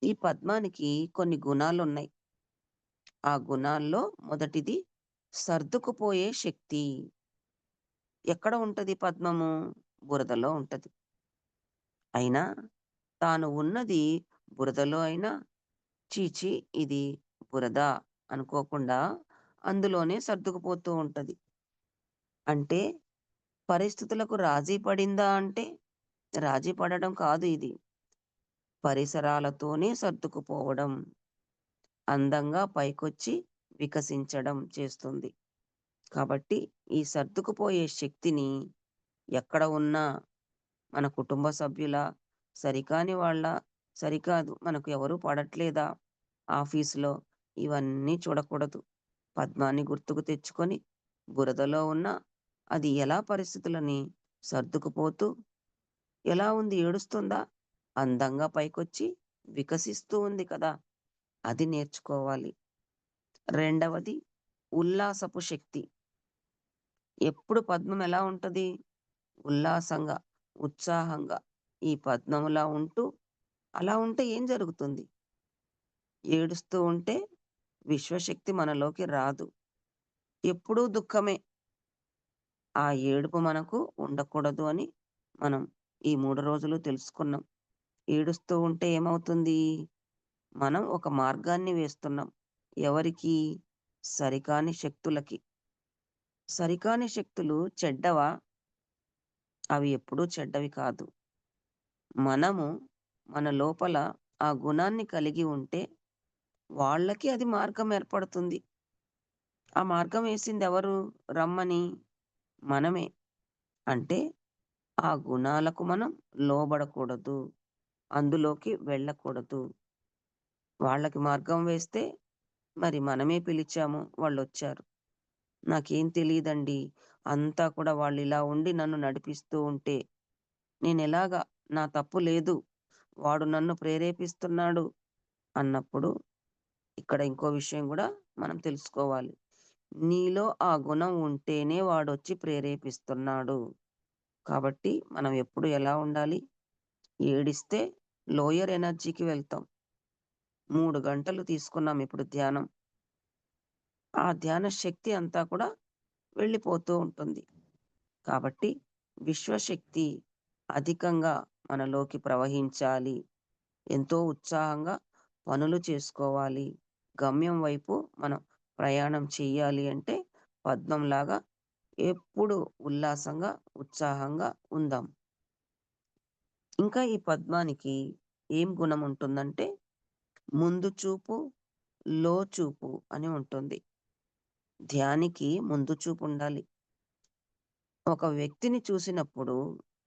ఈ పద్మానికి కొన్ని గుణాలున్నాయి. ఆ గుణాల్లో మొదటిది సర్దుకుపోయే శక్తి. ఎక్కడ ఉంటది పద్మము? బురదలో ఉంటది. అయినా తాను ఉన్నది బురదలో అయినా చీచీ ఇది బురద అనుకోకుండా అందులోనే సర్దుకుపోతూ ఉంటది. అంటే పరిస్థితులకు రాజీ పడిందా అంటే రాజీ పడడం కాదు ఇది. పరిసరాలతోనే సర్దుకుపోవడం, అందంగా పైకొచ్చి వికసించడం చేస్తుంది. కాబట్టి ఈ సర్దుకుపోయే శక్తిని ఎక్కడ ఉన్నా మన కుటుంబ సభ్యులా, సరికాని వాళ్ళా, సరికాదు మనకు ఎవరు పడట్లేదా ఆఫీస్‌లో ఇవన్నీ చూడకూడదు. పద్మాన్ని గుర్తుకు తెచ్చుకొని బురదలో ఉన్న అది ఎలా పరిస్థితులని సర్దుకుపోతూ ఎలా ఉంది ఏడుస్తుందా? అందంగా పైకొచ్చి వికసిస్తూ ఉంది కదా! అది నేర్చుకోవాలి. రెండవది ఉల్లాసపు శక్తి. ఎప్పుడు పద్మం ఎలా ఉంటది? ఉల్లాసంగా, ఉత్సాహంగా ఈ పద్మంలా ఉంటూ అలా ఉంటే ఏం జరుగుతుంది? ఏడుస్తూ ఉంటే విశ్వశక్తి మనలోకి రాదు. ఎప్పుడూ దుఃఖమే. ఆ ఏడుపు మనకు ఉండకూడదు అని మనం ఈ 3 రోజులు తెలుసుకున్నాం. ఏడుస్తూ ఉంటే ఏమవుతుంది? మనం ఒక మార్గాన్ని వేస్తున్నాం. ఎవరికి? సరికాని శక్తులకి. సరికాని శక్తులు చెడ్డవా? అవి ఎప్పుడూ చెడ్డవి కాదు. మనము మన లోపల ఆ గుణాన్ని కలిగి ఉంటే వాళ్ళకి అది మార్గం ఏర్పడుతుంది. ఆ మార్గం వేసిందెవరు రమ్మని? మనమే. అంటే ఆ గుణాలకు మనం లోబడకూడదు. అందులోకి వెళ్ళకూడదు. వాళ్ళకి మార్గం వేస్తే మరి మనమే పిలిచాము వాళ్ళొచ్చారు. నాకేం తెలీదండి. అంతా కూడా వాళ్ళిలా ఉండి నన్ను నడిపిస్తూ ఉంటే నేనెలాగా నా తప్పు లేదు. వాడు నన్ను ప్రేరేపిస్తున్నాడు అన్నప్పుడు ఇక్కడ ఇంకో విషయం గూడా మనం తెలుసుకోవాలి. నీలో ఆ గుణం ఉంటేనే వాడొచ్చి ప్రేరేపిస్తున్నాడు. కాబట్టి మనం ఎప్పుడు ఎలా ఉండాలి? ఏడిస్తే లోయర్ ఎనర్జీకి వెళ్తాం. 3 గంటలు తీసుకున్నాం ఇప్పుడు ధ్యానం. ఆ ధ్యాన శక్తి అంతా కూడా వెళ్ళిపోతూ ఉంటుంది. కాబట్టి విశ్వశక్తి అధికంగా మనలోకి ప్రవహించాలి. ఎంతో ఉత్సాహంగా పనులు చేసుకోవాలి. గమ్యం వైపు మనం ప్రయాణం చెయ్యాలి అంటే పద్మంలాగా ఎప్పుడు ఉల్లాసంగా, ఉత్సాహంగా ఉందాం. ఇంకా ఈ పద్మానికి ఏం గుణం ఉంటుందంటే ముందు చూపు, లోచూపు అని ఉంటుంది. ధ్యానికి ముందు చూపుండాలి. ఒక వ్యక్తిని చూసినప్పుడు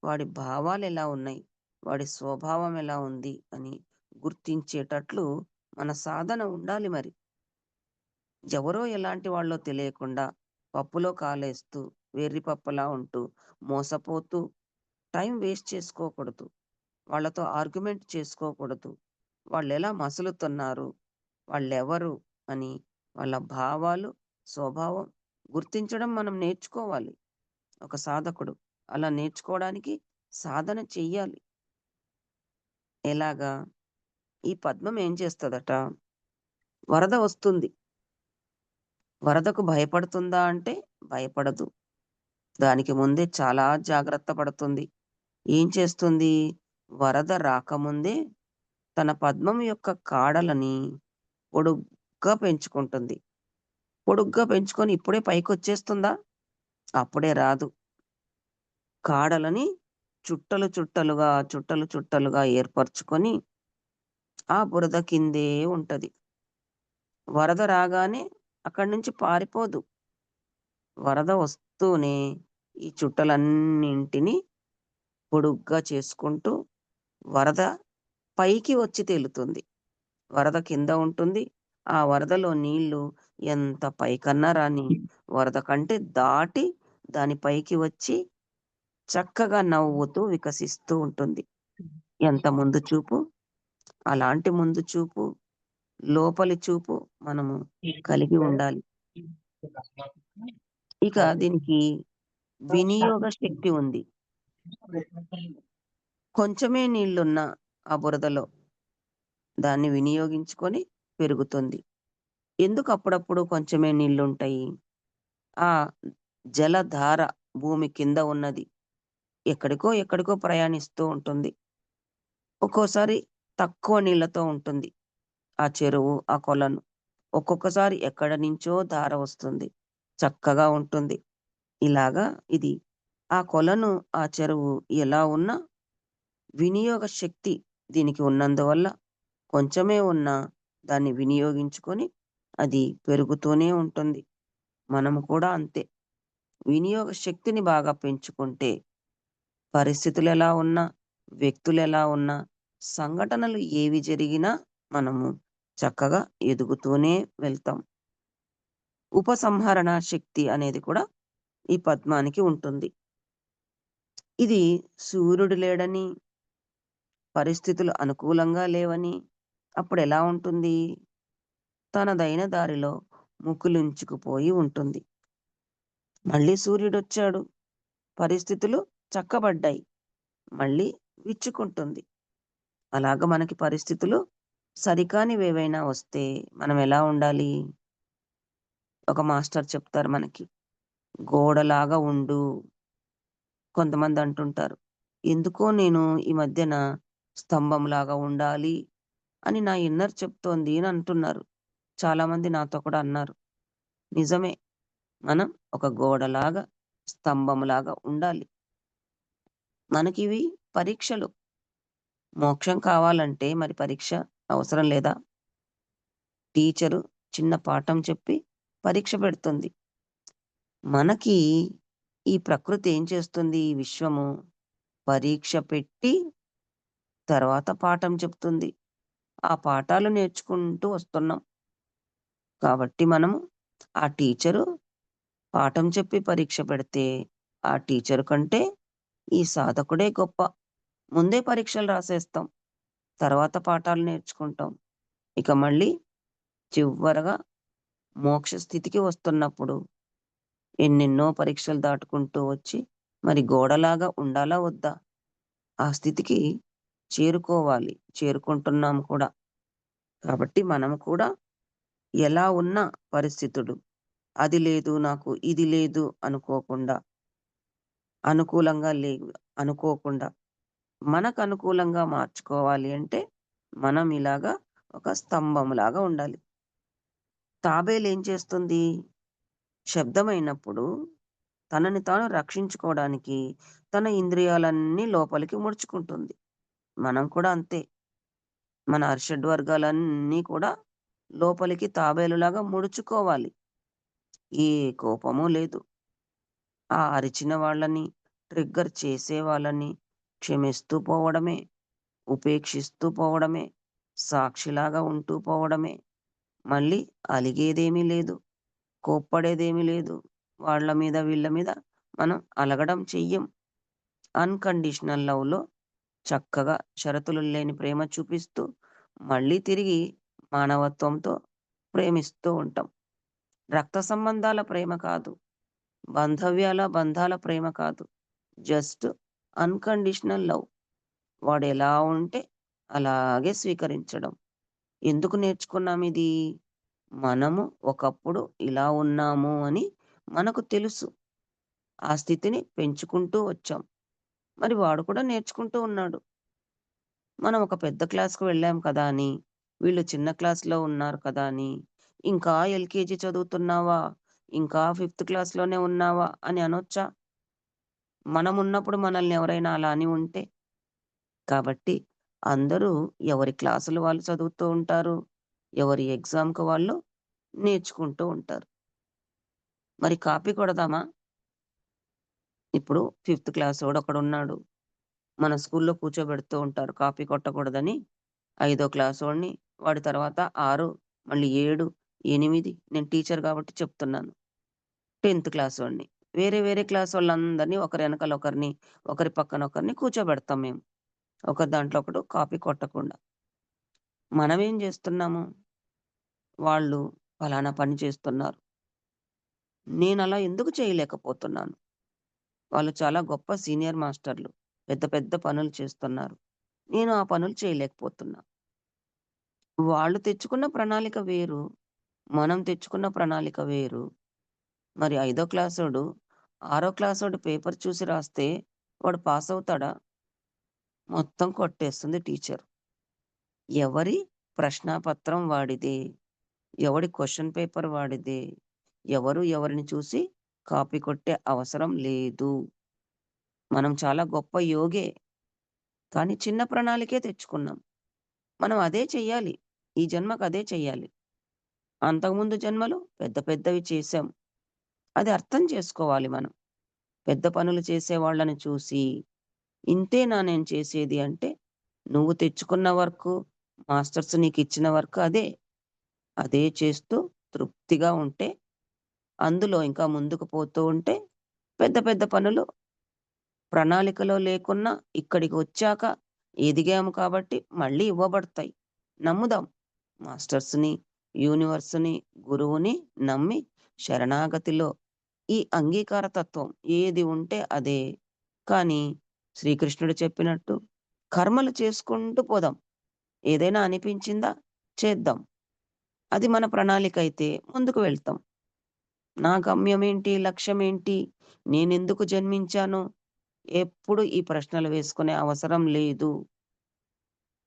వాడి భావాలెలా ఉన్నాయి? వాడి స్వభావం ఎలా ఉంది? అని గుర్తించేటట్లు మన సాధన ఉండాలి మరి. ఎవరో ఎలాంటి వాళ్ళో తెలియకుండా పప్పులో కాలేస్తూ, వెర్రి పప్పులా ఉంటూ, మోసపోతూ టైం వేస్ట్ చేసుకోకూడదు. వాళ్ళతో ఆర్గ్యుమెంట్ చేసుకోకూడదు. వాళ్ళెలా మసులుతున్నారు? వాళ్ళెవరు? అని వాళ్ళ భావాలు, స్వభావం గుర్తించడం మనం నేర్చుకోవాలి. ఒక సాధకుడు. అలా నేర్చుకోవడానికి సాధన చెయ్యాలి. ఎలాగా? ఈ పద్మం ఏం చేస్తదట? వరద వస్తుంది. వరదకు భయపడుతుందా అంటే భయపడదు. దానికి ముందే చాలా జాగ్రత్త పడుతుంది. ఏం చేస్తుంది? వరద రాకముందే తన పద్మం యొక్క కాడలని పొడుగ్గా పెంచుకుంటుంది. పొడుగ్గా పెంచుకొని ఇప్పుడే పైకొచ్చేస్తుందా? అప్పుడే రాదు. కాడలని చుట్టలు చుట్టలుగా, చుట్టలు చుట్టలుగా ఏర్పరచుకొని ఆ బురద కిందే ఉంటది. వరద రాగానే అక్కడి నుంచి పారిపోదు. వరద వస్తూనే ఈ చుట్టలన్నింటిని పొడుగ్గా చేసుకుంటూ వరద పైకి వచ్చి తేలుతుంది. వరద కింద ఉంటుంది. ఆ వరదలో నీళ్లు ఎంత పైకన్నా రాని వరద కంటే దాటి దాని పైకి వచ్చి చక్కగా నవ్వుతూ వికసిస్తూ ఉంటుంది. ఎంత ముందు చూపు! అలాంటి ముందు చూపు, లోపలి చూపు మనము కలిగి ఉండాలి. ఇక దీనికి వినియోగ శక్తి ఉంది. కొంచెమే నీళ్లున్న ఆ బురదలో దాన్ని వినియోగించుకొని పెరుగుతుంది. ఎందుకు అప్పుడప్పుడు కొంచెమే నీళ్లుంటాయి? ఆ జలధార భూమి కింద ఉన్నది. ఎక్కడికో ఎక్కడికో ప్రయాణిస్తూ ఉంటుంది. ఒక్కోసారి తక్కువ నీళ్లతో ఉంటుంది. ఆ చెరువు, ఆ కొలను. ఒక్కొక్కసారి ఎక్కడి నుంచో ధార వస్తుంది. చక్కగా ఉంటుంది. ఇలాగా ఇది. ఆ కొలను, ఆ చెరువు ఎలా ఉన్నా వినియోగ శక్తి దీనికి ఉన్నందువల్ల కొంచెమే ఉన్నా దాన్ని వినియోగించుకొని అది పెరుగుతూనే ఉంటుంది. మనము కూడా అంతే. వినియోగ శక్తిని బాగా పెంచుకుంటే పరిస్థితులెలా ఉన్నా, వ్యక్తులెలా ఉన్నా, సంఘటనలు ఏవి జరిగినా మనము చక్కగా ఎదుగుతూనే వెళ్తాం. ఉపసంహరణ శక్తి అనేది కూడా ఈ పద్మానికి ఉంటుంది. ఇది సూర్యుడు లేడని, పరిస్థితులు అనుకూలంగా లేవని అప్పుడెలా ఉంటుంది? తనదైన దారిలో ముకుళించుకుపోయి ఉంటుంది. మళ్ళీ సూర్యుడొచ్చాడు. పరిస్థితులు చక్కబడ్డాయి. మళ్ళీ విచ్చుకుంటుంది. అలాగ మనకి పరిస్థితులు సరికానివేవైనా వస్తే మనం ఎలా ఉండాలి? ఒక మాస్టర్ చెప్తారు మనకి. గోడలాగా ఉండు. కొంతమంది అంటుంటారు. ఎందుకో నేను ఈ మధ్యన స్తంభంలాగా ఉండాలి అని నా ఇన్నర్ చెప్తోంది అని అంటున్నారు. చాలామంది నాతో కూడా అన్నారు. నిజమే. మనం ఒక గోడలాగా, స్తంభంలాగా ఉండాలి. మనకివి పరీక్షలు. మోక్షం కావాలంటే మరి పరీక్ష అవసరం లేదా? టీచరు చిన్న పాఠం చెప్పి పరీక్ష పెడుతుంది. మనకి ఈ ప్రకృతి ఏం చేస్తుంది? ఈ విశ్వము పరీక్ష పెట్టి తర్వాత పాఠం చెప్తుంది. ఆ పాఠాలు నేర్చుకుంటూ వస్తున్నాం. కాబట్టి మనము ఆ టీచరు పాఠం చెప్పి పరీక్ష పెడితే ఆ టీచరు కంటే ఈ సాధకుడే గొప్ప. ముందే పరీక్షలు రాసేస్తాం. తర్వాత పాఠాలు నేర్చుకుంటాం. ఇక మళ్ళీ చివరగా మోక్ష స్థితికి వస్తున్నప్పుడు ఎన్నెన్నో పరీక్షలు దాటుకుంటూ వచ్చి మరి గోడలాగా ఉండాలా వద్దా? ఆ స్థితికి చేరుకోవాలి. చేరుకుంటున్నాం కూడా. కాబట్టి మనం కూడా ఎలా ఉన్న పరిస్థితులు, అది లేదు నాకు, ఇది లేదు అనుకోకుండా, అనుకూలంగా లేవు అనుకోకుండా, మనకు అనుకూలంగా మార్చుకోవాలి అంటే, మనం ఇలాగా ఒక స్తంభంలాగా ఉండాలి. తాబేలు ఏం చేస్తుంది? శబ్దమైనప్పుడు తనని తాను రక్షించుకోవడానికి తన ఇంద్రియాలన్నీ లోపలికి ముడుచుకుంటుంది. మనం కూడా అంతే. మన అరిషడ్వర్గాలన్నీ కూడా లోపలికి తాబేలులాగా ముడుచుకోవాలి. ఏ కోపము లేదు. ఆ అరిచిన వాళ్ళని, ట్రిగ్గర్ చేసే వాళ్ళని క్షమిస్తూ పోవడమే, ఉపేక్షిస్తూ పోవడమే, సాక్షిలాగా ఉంటూ పోవడమే. మళ్ళీ అలిగేదేమీ లేదు. కోప్పడేదేమీ లేదు. వాళ్ళ మీద, వీళ్ళ మీద మనం అలగడం చెయ్యం. అన్‌కండిషనల్ లవ్‌లో చక్కగా షరతులు లేని ప్రేమ చూపిస్తూ, మళ్ళీ తిరిగి మానవత్వంతో ప్రేమిస్తూ ఉంటాం. రక్త సంబంధాల ప్రేమ కాదు. బంధాల ప్రేమ కాదు. Just unconditional love. వాడెలా ఉంటే అలాగే స్వీకరించడం. ఎందుకు నేర్చుకున్నామిది? మనము ఒకప్పుడు ఇలా ఉన్నాము అని మనకు తెలుసు. ఆ స్థితిని పెంచుకుంటూ వచ్చాం. మరి వాడు కూడా నేర్చుకుంటూ ఉన్నాడు. మనం ఒక పెద్ద క్లాస్‌కి వెళ్ళాం కదా అని, వీళ్ళు చిన్న క్లాస్‌లో ఉన్నారు కదా అని, ఇంకా ఎల్‌కేజీ చదువుతున్నావా? ఇంకా ఫిఫ్త్ క్లాస్‌లోనే ఉన్నావా? అని అనొచ్చా? మనమున్నప్పుడు మనల్ని ఎవరైనా అలా అని ఉంటే? కాబట్టి అందరూ ఎవరి క్లాసులు వాళ్ళు చదువుతూ ఉంటారు. ఎవరి ఎగ్జామ్‌కి వాళ్ళు నేర్చుకుంటూ ఉంటారు. మరి కాపీ కొడదామా? ఇప్పుడు ఫిఫ్త్ క్లాసోడు ఒకడున్నాడు. మన స్కూల్‌లో కూర్చోబెడుతూ ఉంటారు. కాపీ కొట్టకూడదని. ఐదో క్లాసోడిని, వాడి తర్వాత 6, మళ్ళీ 7, 8 నేను టీచర్ కాబట్టి చెప్తున్నాను. 10థ్ క్లాసోడిని. వేరే వేరే క్లాసోళ్ళందరిని ఒకరి ఎనకాల ఒకరిని, ఒకరి పక్కన ఒకరిని కూర్చోబెడతాం మేము. ఒకరి దాంట్లో ఒకడు కాపీ కొట్టకుండా. మనమేం జేస్తున్నాము? వాళ్ళు ఫలానా పని చేస్తున్నారు. నేనలా ఎందుకు చేయలేకపోతున్నాను? వాళ్ళు చాలా గొప్ప సీనియర్ మాస్టర్లు. పెద్ద పెద్ద పనులు చేస్తున్నారు. నేను ఆ పనులు చేయలేకపోతున్నా. వాళ్ళు తెచ్చుకున్న ప్రణాళిక వేరు. మనం తెచ్చుకున్న ప్రణాళిక వేరు. మరి ఐదో క్లాసోడు, ఆరో క్లాసోడు పేపర్ చూసి రాస్తే వాడు పాసవుతాడా? మొత్తం కొట్టేస్తుంది టీచరు. ఎవరి ప్రశ్నాపత్రం వాడిదే. ఎవడి క్వెషన్ పేపర్ వాడిదే. ఎవరు ఎవరిని చూసి కాపీ కొట్టే అవసరం లేదు. మనం చాలా గొప్ప యోగే. కానీ చిన్న ప్రణాళికే తెచ్చుకున్నాం. మనం అదే చెయ్యాలి. ఈ జన్మకు అదే చెయ్యాలి. అంతకుముందు జన్మలో పెద్ద పెద్దవి చేశాం. అది అర్థం చేసుకోవాలి మనం. పెద్ద పనులు చేసేవాళ్ళని చూసి, ఇంతేనా నేను చేసేది అంటే, నువ్వు తెచ్చుకున్న వర్కు, మాస్టర్స్ నీకిచ్చిన వర్క్ అదే. అదే చేస్తూ తృప్తిగా ఉంటే, అందులో ఇంకా ముందుకు పోతూ ఉంటే, పెద్ద పెద్ద పనులు ప్రణాళికలో లేకున్నా ఇక్కడికి వచ్చాక ఎదిగాము కాబట్టి మళ్ళీ ఇవ్వబడతాయి. నమ్ముదాం. మాస్టర్స్‌ని, యూనివర్స్‌ని, గురువుని నమ్మి శరణాగతిలో ఈ అంగీకార తత్వం ఏది ఉంటే అదే. కానీ శ్రీకృష్ణుడు చెప్పినట్టు కర్మలు చేసుకుంటూ పోదాం. ఏదైనా అనిపించిందా? చేద్దాం. అది మన ప్రణాళికైతే ముందుకు వెళ్తాం. నా గమ్యమేంటి? లక్ష్యమేంటి? నేనెందుకు జన్మించాను? ఎప్పుడు ఈ ప్రశ్నలు వేసుకునే అవసరం లేదు.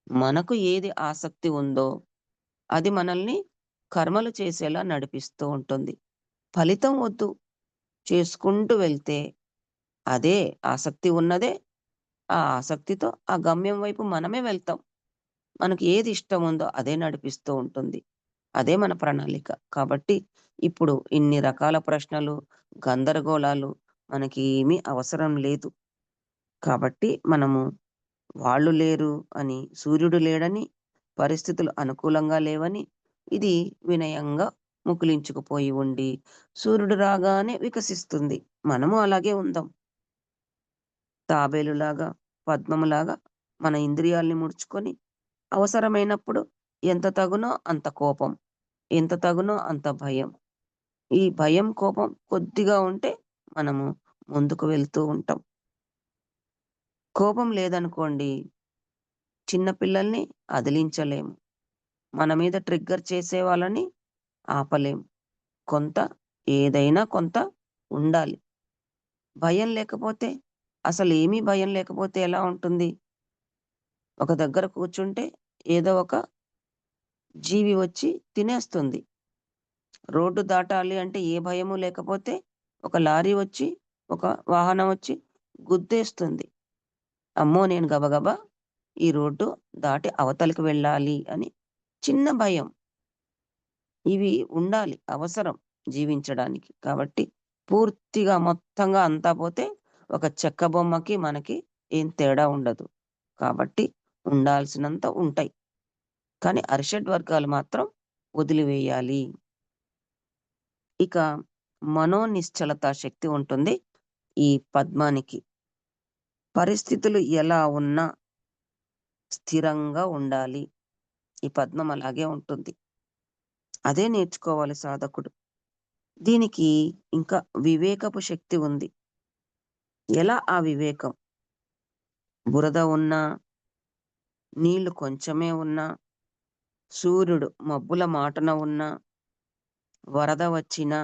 మనకు ఏది ఆసక్తి ఉందో అది మనల్ని కర్మలు చేసేలా నడిపిస్తూ ఉంటుంది. ఫలితం వద్దు. చేసుకుంటూ వెళ్తే అదే ఆసక్తి ఉన్నదే, ఆ ఆసక్తితో ఆ గమ్యం వైపు మనమే వెళ్తాం. మనకి ఏది ఇష్టముందో అదే నడిపిస్తూ ఉంటుంది. అదే మన ప్రణాళిక. కాబట్టి ఇప్పుడు ఇన్ని రకాల ప్రశ్నలు, గందరగోళాలు మనకేమీ అవసరం లేదు. కాబట్టి మనము వాళ్ళు లేరు అని, సూర్యుడు లేడని, పరిస్థితులు అనుకూలంగా లేవని, ఇది వినయంగా ముకులించుకుపోయి ఉండి, సూర్యుడు రాగానే వికసిస్తుంది. మనము అలాగే ఉందాం. తాబేలులాగా, పద్మములాగా మన ఇంద్రియాల్ని ముడుచుకొని, అవసరమైనప్పుడు ఎంత తగునో అంత కోపం, ఎంత తగునో అంత భయం. ఈ భయం, కోపం కొద్దిగా ఉంటే మనము ముందుకు వెళ్తూ ఉంటాం. కోపం లేదనుకోండి, చిన్న పిల్లల్ని అదిలించలేము. మన మీద ట్రిగ్గర్ చేసే వాళ్ళని ఆపలేం. కొంత ఏదైనా కొంత ఉండాలి. భయం లేకపోతే, అసలేమీ భయం లేకపోతే ఎలా ఉంటుంది? ఒక దగ్గర కూర్చుంటే ఏదో ఒక జీవి వచ్చి తినేస్తుంది. రోడ్డు దాటాలి అంటే ఏ భయము లేకపోతే ఒక లారీ వచ్చి, ఒక వాహనం వచ్చి గుద్దేస్తుంది. అమ్మో! నేను గబగబా ఈ రోడ్డు దాటి అవతలికి వెళ్ళాలి అని చిన్న భయం. ఇవి ఉండాలి, అవసరం జీవించడానికి. కాబట్టి పూర్తిగా మొత్తంగా అంతా పోతే ఒక చెక్క బొమ్మకి, మనకి ఏం తేడా ఉండదు. కాబట్టి ఉండాల్సినంత ఉంటాయి. కానీ అరిషడ్ వర్గాలు మాత్రం వదిలివేయాలి. ఇక మనోనిశ్చలత శక్తి ఉంటుంది ఈ పద్మానికి. పరిస్థితులు ఎలా ఉన్నా స్థిరంగా ఉండాలి. ఈ పద్మం అలాగే ఉంటుంది. అదే నేర్చుకోవాలి సాధకుడు. దీనికి ఇంకా వివేకపు శక్తి ఉంది. ఎలా ఆ వివేకం? బురద ఉన్నా, నీళ్లు కొంచెమే ఉన్నా, సూర్యుడు మబ్బుల మాటున ఉన్నా, వరద వచ్చినా,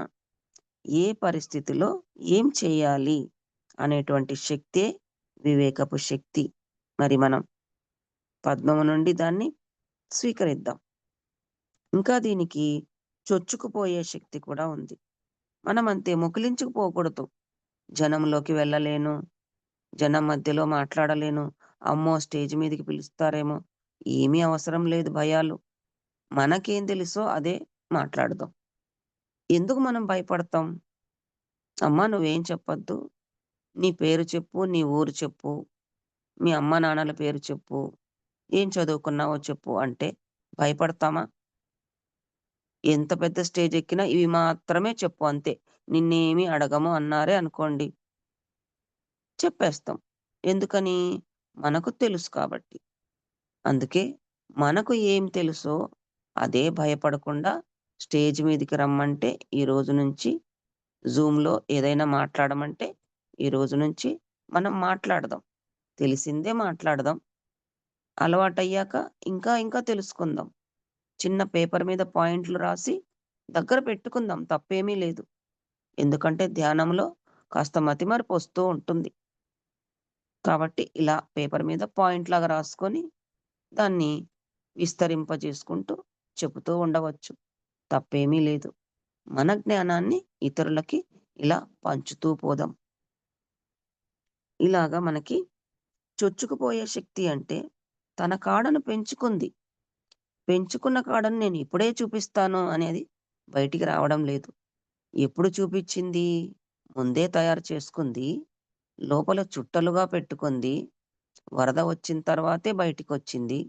ఏ పరిస్థితిలో ఏం చేయాలి అనేటువంటి శక్తే వివేకపు శక్తి. మరి మనం పద్మము నుండి దాన్ని స్వీకరిద్దాం. ఇంకా దీనికి చొచ్చుకుపోయే శక్తి కూడా ఉంది. మనం అంతే ముకులించుకుపోకూడదు. జనంలోకి వెళ్ళలేను, జనం మధ్యలో మాట్లాడలేను, అమ్మో! స్టేజ్ మీదకి పిలుస్తారేమో, ఏమీ అవసరం లేదు భయాలు. మనకేం తెలుసో అదే మాట్లాడదాం. ఎందుకు మనం భయపడతాం? అమ్మా! నువ్వేం చెప్పొద్దు. నీ పేరు చెప్పు, నీ ఊరు చెప్పు, మీ అమ్మ నాన్నల పేరు చెప్పు, ఏం చదువుకున్నావో చెప్పు అంటే భయపడతామా? ఎంత పెద్ద స్టేజ్ ఎక్కినా ఇవి మాత్రమే చెప్పు అంతే. నిన్నేమి అడగము అన్నారే అనుకోండి, చెప్పేస్తాం. ఎందుకని? మనకు తెలుసు కాబట్టి. అందుకే మనకు ఏం తెలుసో అదే భయపడకుండా స్టేజ్ మీదకి రమ్మంటే ఈ రోజు నుంచి, జూమ్‌లో ఏదైనా మాట్లాడమంటే ఈ రోజు నుంచి మనం మాట్లాడదాం. తెలిసిందే మాట్లాడదాం. అలవాటయ్యాక ఇంకా ఇంకా తెలుసుకుందాం. చిన్న పేపర్ మీద పాయింట్లు రాసి దగ్గర పెట్టుకుందాం. తప్పేమీ లేదు. ఎందుకంటే ధ్యానంలో కాస్త మతిమరుపొస్తూ ఉంటుంది. కాబట్టి ఇలా పేపర్ మీద పాయింట్‌లాగా రాసుకొని దాన్ని విస్తరింపజేసుకుంటూ చెబుతూ ఉండవచ్చు. తప్పేమీ లేదు. మన జ్ఞానాన్ని ఇతరులకి ఇలా పంచుతూ పోదాం. ఇలాగా మనకి చొచ్చుకుపోయే శక్తి అంటే తన కాడను పెంచుకుంది. పెంచుకున్న కాడను నేను ఇప్పుడే చూపిస్తాను అనేది బయటికి రావడం లేదు. ఎప్పుడు చూపిచ్చింది? ముందే తయారు చేసుకుంది. లోపల చుట్టలుగా పెట్టుకుంది. వరద వచ్చిన తర్వాతే బయటికొచ్చింది.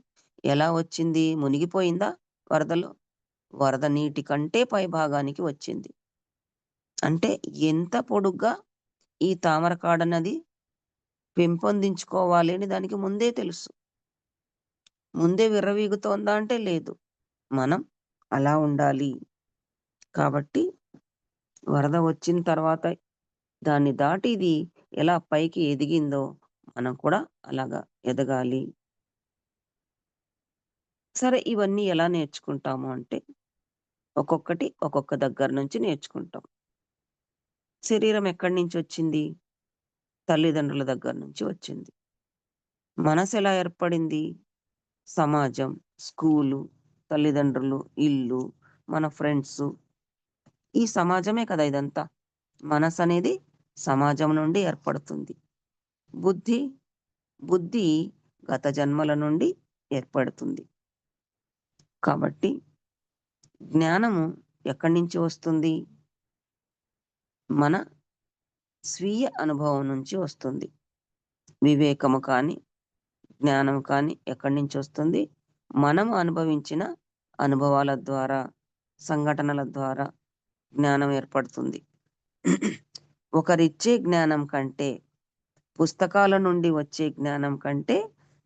ఎలా వచ్చింది? మునిగిపోయిందా వరదలో? వరద నీటి కంటే పై భాగానికి వచ్చింది. అంటే ఎంత పొడుగ్గా ఈ తామర కాడనది పెంపొందించుకోవాలి అని దానికి ముందే తెలుసు. ముందే విర్రవీగుతోందా అంటే లేదు. మనం అలా ఉండాలి. కాబట్టి వరద వచ్చిన తర్వాత దాన్ని దాటి ఇది ఎలా పైకి ఎదిగిందో మనం కూడా అలాగా ఎదగాలి. సరే, ఇవన్నీ ఎలా నేర్చుకుంటాము అంటే ఒక్కొక్కటి ఒక్కొక్క దగ్గర నుంచి నేర్చుకుంటాం. శరీరం ఎక్కడి నుంచొచ్చింది? తల్లిదండ్రుల దగ్గర నుంచి వచ్చింది. మనసెలా ఏర్పడింది? సమాజం, స్కూలు, తల్లిదండ్రులు, ఇల్లు, మన ఫ్రెండ్సు, ఈ సమాజమే కదా ఇదంతా. మనసనేది సమాజం నుండి ఏర్పడుతుంది. బుద్ధి, బుద్ధి గత జన్మల నుండి ఏర్పడుతుంది. కాబట్టి జ్ఞానము ఎక్కడి నుంచి వస్తుంది? మన స్వీయ అనుభవం నుంచి వస్తుంది. వివేకము కానీ, జ్ఞానం కానీ ఎక్కడి నుంచొస్తుంది? మనము అనుభవించిన అనుభవాల ద్వారా, సంఘటనల ద్వారా జ్ఞానం ఏర్పడుతుంది. ఒకరిచ్చే జ్ఞానం కంటే, పుస్తకాల నుండి వచ్చే జ్ఞానం కంటే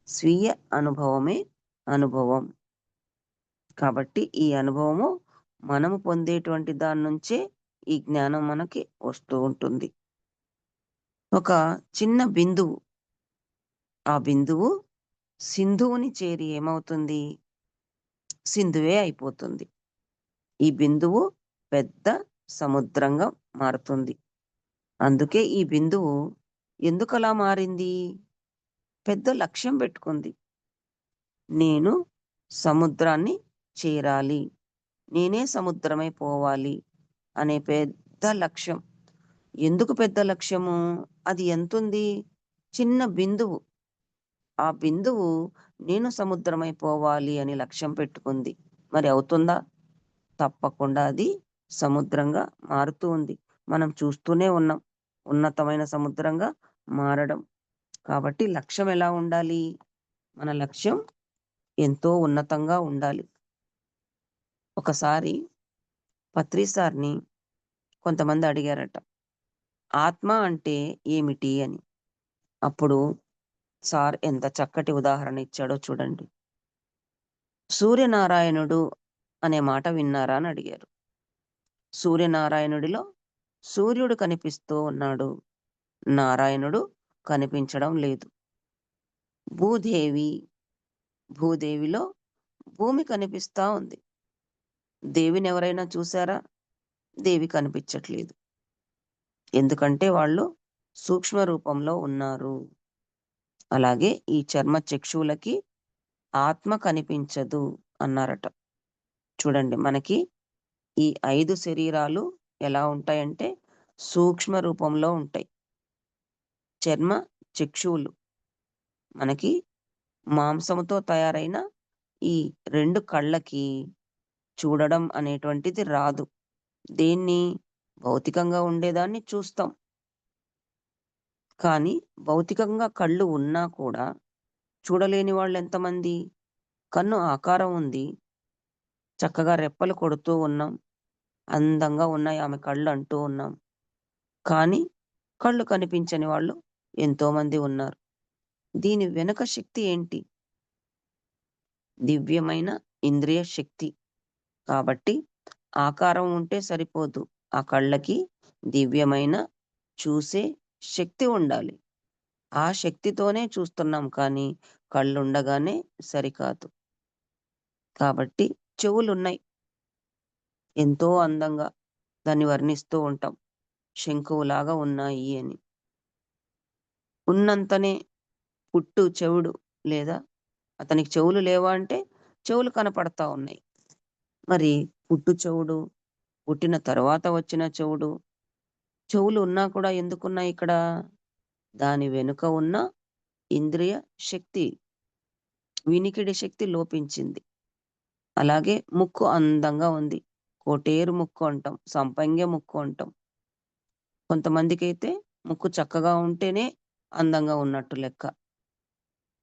స్వీయ అనుభవమే అనుభవం. కాబట్టి ఈ అనుభవము మనము పొందేటువంటి దాని నుంచే ఈ జ్ఞానం మనకి వస్తూ ఉంటుంది. ఒక చిన్న బిందువు, ఆ బిందువు సింధువుని చేరి ఏమవుతుంది? సింధువే అయిపోతుంది. ఈ బిందువు పెద్ద సముద్రంగా మారుతుంది. అందుకే ఈ బిందువు ఎందుకలా మారింది? పెద్ద లక్ష్యం పెట్టుకుంది. నేను సముద్రాన్ని చేరాలి, నేనే సముద్రమై పోవాలి అనే పెద్ద లక్ష్యం. ఎందుకు పెద్ద లక్ష్యము? అది ఎంతుంది? చిన్న బిందువు. ఆ బిందువు నేను సముద్రమై పోవాలి అని లక్ష్యం పెట్టుకుంది. మరి అవుతుందా? తప్పకుండా అది సముద్రంగా మారుతూ ఉంది. మనం చూస్తూనే ఉన్నాం ఉన్నతమైన సముద్రంగా మారడం. కాబట్టి లక్ష్యం ఎలా ఉండాలి? మన లక్ష్యం ఎంతో ఉన్నతంగా ఉండాలి. ఒకసారి పత్రి సార్‌ని కొంతమంది అడిగారట, ఆత్మ అంటే ఏమిటి అని. అప్పుడు సార్ ఎంత చక్కటి ఉదాహరణ ఇచ్చాడో చూడండి. సూర్యనారాయణుడు అనే మాట విన్నారా అని అడిగారు. సూర్యనారాయణుడిలో సూర్యుడు కనిపిస్తూ ఉన్నాడు, నారాయణుడు కనిపించడం లేదు. భూదేవి, భూదేవిలో భూమి కనిపిస్తా ఉంది. దేవిని ఎవరైనా చూసారా? దేవి కనిపించట్లేదు. ఎందుకంటే వాళ్ళు సూక్ష్మ రూపంలో ఉన్నారు. అలాగే ఈ చర్మ చక్షువులకి ఆత్మ కనిపించదు అన్నారట. చూడండి, మనకి ఈ 5 శరీరాలు ఎలా ఉంటాయంటే సూక్ష్మ రూపంలో ఉంటాయి. చర్మ చక్షువులు మనకి మాంసముతో తయారైన ఈ 2 కళ్ళకి చూడడం అనేటువంటిది రాదు. దేన్ని? భౌతికంగా ఉండేదాన్ని చూస్తాం. కానీ భౌతికంగా కళ్ళు ఉన్నా కూడా చూడలేని వాళ్ళు ఎంతమంది? కన్ను ఆకారం ఉంది, చక్కగా రెప్పలు కొడుతూ ఉన్నాం, అందంగా ఉన్నాయి ఆమె కళ్ళు అంటూ ఉన్నాం. కానీ కళ్ళు కనిపించని వాళ్ళు ఎంతోమంది ఉన్నారు. దీని వెనుక శక్తి ఏంటి? దివ్యమైన ఇంద్రియ శక్తి. కాబట్టి ఆకారం ఉంటే సరిపోదు. ఆ కళ్ళకి దివ్యమైన చూసే శక్తి ఉండాలి. ఆ శక్తితోనే చూస్తున్నాం కానీ కళ్ళుండగానే సరికాదు. కాబట్టి చెవులున్నాయి. ఎంతో అందంగా దాన్ని వర్ణిస్తూ ఉంటాం. శంకువులాగా ఉన్నాయి అని. ఉన్నంతనే పుట్టు చెవుడు లేదా అతనికి చెవులు లేవా అంటే చెవులు కనపడతా ఉన్నాయి. మరి పుట్టు చెవుడు, పుట్టిన తర్వాత వచ్చిన చెవుడు, చెవులు ఉన్నా కూడా ఎందుకున్నాయి ఇక్కడ? దాని వెనుక ఉన్న ఇంద్రియ శక్తి, వినికిడి శక్తి లోపించింది. అలాగే ముక్కు అందంగా ఉంది. కోటేరు ముక్కు అంటాం, సంపంగే ముక్కు అంటాం. కొంతమందికైతే ముక్కు చక్కగా ఉంటేనే అందంగా ఉన్నట్టు లెక్క.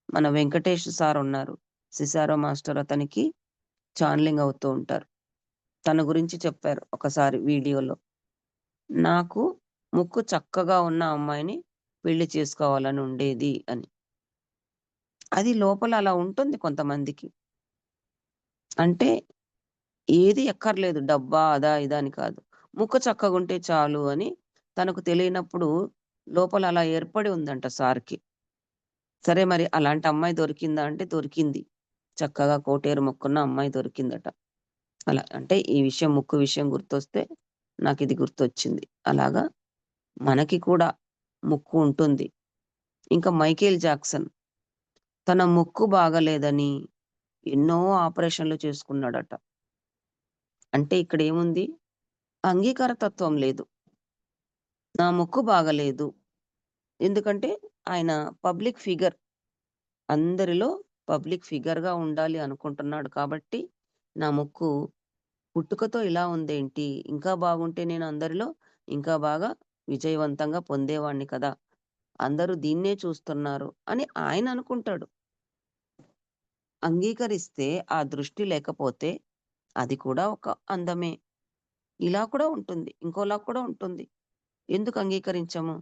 మన వెంకటేష్ సార్ ఉన్నారు. సిసారో మాస్టర్, అతనికి ఛానలింగ్ అవుతూ ఉంటారు. తన గురించి చెప్పారు ఒకసారి వీడియోలో. నాకు ముక్కు చక్కగా ఉన్న అమ్మాయిని పెళ్లి చేసుకోవాలని ఉండేది అని. అది లోపల అలా ఉంటుంది కొంతమందికి. అంటే ఏది ఎక్కర్లేదు. డబ్బా, అదా, ఇదా అని కాదు. ముక్కు చక్కగుంటే చాలు అని తనకు తెలియనప్పుడు లోపల అలా ఏర్పడి ఉందంట సార్‌కి. సరే మరి అలాంటి అమ్మాయి దొరికిందా అంటే దొరికింది. చక్కగా కోటేరు ముక్కున్న అమ్మాయి దొరికిందట. అలా అంటే ఈ విషయం, ముక్కు విషయం గుర్తొస్తే నాకిది గుర్తొచ్చింది. అలాగా మనకి కూడా ముక్కు ఉంటుంది. ఇంకా మైకేల్ జాక్సన్ తన ముక్కు బాగాలేదని ఎన్నో ఆపరేషన్‌లు చేసుకున్నాడట. అంటే ఇక్కడేముంది? అంగీకార తత్వం లేదు. నా ముక్కు బాగాలేదు. ఎందుకంటే ఆయన పబ్లిక్ ఫిగర్. అందరిలో పబ్లిక్ ఫిగర్‌గా ఉండాలి అనుకుంటున్నాడు కాబట్టి, నా ముక్కు పుట్టుకతో ఇలా ఉందేంటి? ఇంకా బాగుంటే నేను అందరిలో ఇంకా బాగా విజయవంతంగా పొందేవాడిని కదా! అందరూ దీన్నే చూస్తున్నారు అని ఆయన అనుకుంటాడు. అంగీకరిస్తే ఆ దృష్టి లేకపోతే అది కూడా ఒక అందమే. ఇలా కూడా ఉంటుంది. ఇంకోలా కూడా ఉంటుంది. ఎందుకు అంగీకరించము?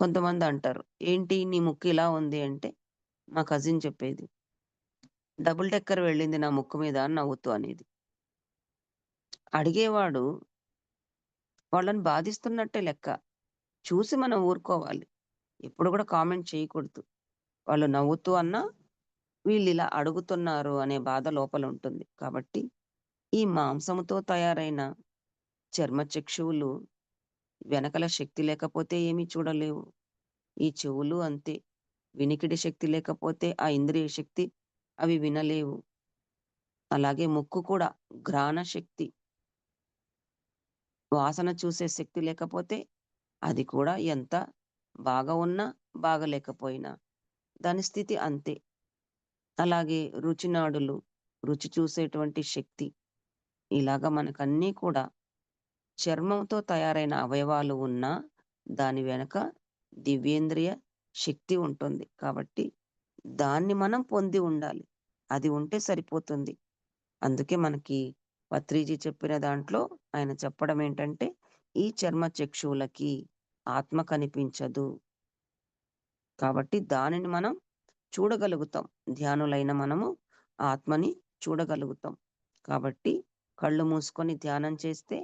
కొంతమంది అంటారు, "ఏంటి నీ ముక్కు ఇలా ఉంది" అంటే, మా కజిన్ చెప్పేది. డబుల్ డెక్కర్ వెళ్ళింది నా ముక్కు మీద అని నవ్వుతూ అనేది. అడిగేవాడు వాళ్ళని బాధిస్తున్నట్టే లెక్క. చూసి మనం ఊరుకోవాలి. ఎప్పుడు గూడా కామెంట్ చేయకూడదు. వాళ్ళు నవ్వుతూ అన్నా, వీళ్ళిలా అడుగుతున్నారు అనే బాధ లోపలుంటుంది. కాబట్టి, ఈ మాంసముతో తయారైన చర్మచక్షువులు వెనకల శక్తి లేకపోతే ఏమీ చూడలేవు. ఈ చెవులు అంతే. వినికిడి శక్తి లేకపోతే ఆ ఇంద్రియ శక్తి అవి వినలేవు. అలాగే ముక్కు కూడా ఘ్రాణ శక్తి, వాసన చూసే శక్తి లేకపోతే అది కూడా ఎంత బాగా ఉన్నా, బాగాలేకపోయినా దాని స్థితి అంతే. అలాగే రుచినాడులు, రుచి చూసేటువంటి శక్తి. ఇలాగ మనకన్నీ కూడా చర్మంతో తయారైన అవయవాలు ఉన్నా, దాని వెనక దివ్యేంద్రియ శక్తి ఉంటుంది. కాబట్టి దాన్ని మనం పొంది ఉండాలి. అది ఉంటే సరిపోతుంది. అందుకే మనకి పత్రిజీ చెప్పిన దాంట్లో ఆయన చెప్పడం ఏంటంటే, ఈ చర్మ చక్షువులకి ఆత్మ కనిపించదు. కాబట్టి దానిని మనం చూడగలుగుతాం. ధ్యానులైన మనము ఆత్మని చూడగలుగుతాం. కాబట్టి కళ్ళు మూసుకొని ధ్యానం చేస్తే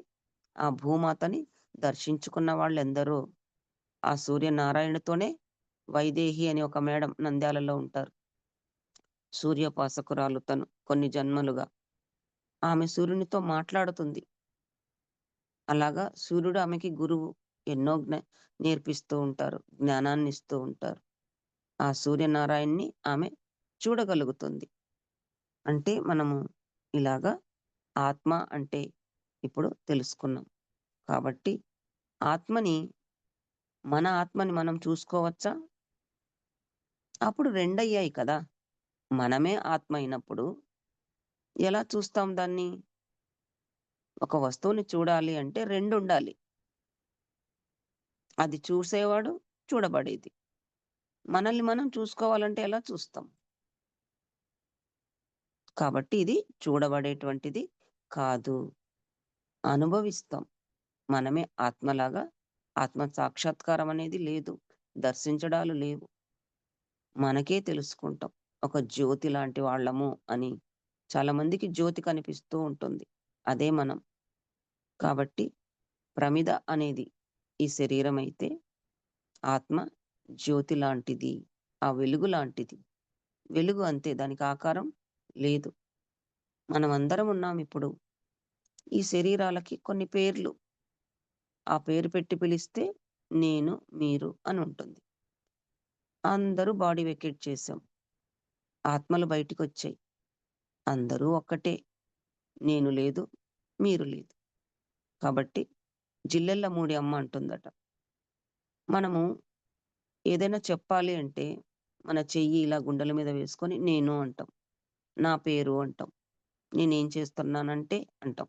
ఆ భూమాతని దర్శించుకున్న వాళ్ళెందరో. ఆ సూర్యనారాయణతోనే వైదేహి అని ఒక మేడం నంద్యాలలో ఉంటారు. సూర్యోపాసకురాలు తను కొన్ని జన్మలుగా. ఆమె సూర్యునితో మాట్లాడుతుంది. అలాగా సూర్యుడు ఆమెకి గురువు. ఎన్నో నేర్పిస్తూ ఉంటారు. జ్ఞానాన్నిస్తూ ఉంటారు. ఆ సూర్యనారాయణ్ణి ఆమె చూడగలుగుతుంది. అంటే మనము ఇలాగా ఆత్మ అంటే ఇప్పుడు తెలుసుకున్నాం. కాబట్టి ఆత్మని మన ఆత్మని మనం చూసుకోవచ్చా? అప్పుడు రెండయ్యాయి కదా! మనమే ఆత్మ అయినప్పుడు ఎలా చూస్తాం దాన్ని? ఒక వస్తువుని చూడాలి అంటే రెండుండాలి. అది చూసేవాడు, చూడబడేది. మనల్ని మనం చూసుకోవాలంటే ఎలా చూస్తాం? కాబట్టి ఇది చూడబడేటువంటిది కాదు. అనుభవిస్తాం. మనమే ఆత్మలాగా ఆత్మ సాక్షాత్కారం అనేది లేదు. దర్శించడాలు లేవు. మనకే తెలుసుకుంటాం. ఒక జ్యోతి లాంటి వాళ్ళము అని. చాలా మందికి జ్యోతి కనిపిస్తూ ఉంటుంది. అదే మనం. కాబట్టి ప్రమిద అనేది ఈ శరీరమైతే, ఆత్మ జ్యోతి లాంటిది. ఆ వెలుగు లాంటిది. వెలుగు అంతే, దానికి ఆకారం లేదు. మనమందరం ఉన్నామిప్పుడు. ఈ శరీరాలకి కొన్ని పేర్లు. ఆ పేరు పెట్టి పిలిస్తే నేను, మీరు అని ఉంటుంది. అందరూ బాడీ వెకేట్ చేశాం. ఆత్మలు బయటికొచ్చాయి. అందరూ ఒక్కటే. నేను లేదు, మీరు లేదు. కాబట్టి జిల్లెళ్ళ మూడి అమ్మ అంటుందట. మనము ఏదైనా చెప్పాలి అంటే మన చెయ్యి ఇలా గుండెల మీద వేసుకొని నేను అంటాం. నా పేరు అంటాం. నేనేం చేస్తున్నానంటే అంటాం.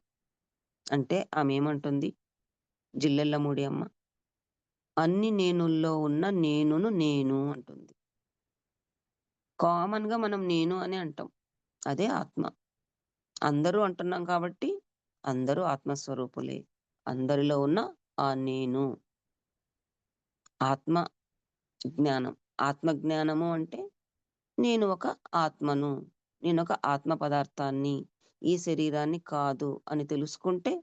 అంటే ఆమేమంటుంది జిల్లెళ్ళ మూడి అమ్మ? అన్ని నేనుల్లో ఉన్న నేనును నేను అంటుంది. కామన్‌గా మనం నేను అనే అంటాం. అదే ఆత్మ. అందరూ అంటున్నాం కాబట్టి అందరూ ఆత్మస్వరూపులే. అందరిలో ఉన్న ఆ నేను. ఆత్మ జ్ఞానం. ఆత్మ జ్ఞానము అంటే నేను ఒక ఆత్మను. నేనొక ఆత్మ పదార్థాన్ని. ఈ శరీరాన్ని కాదు అని తెలుసుకుంటే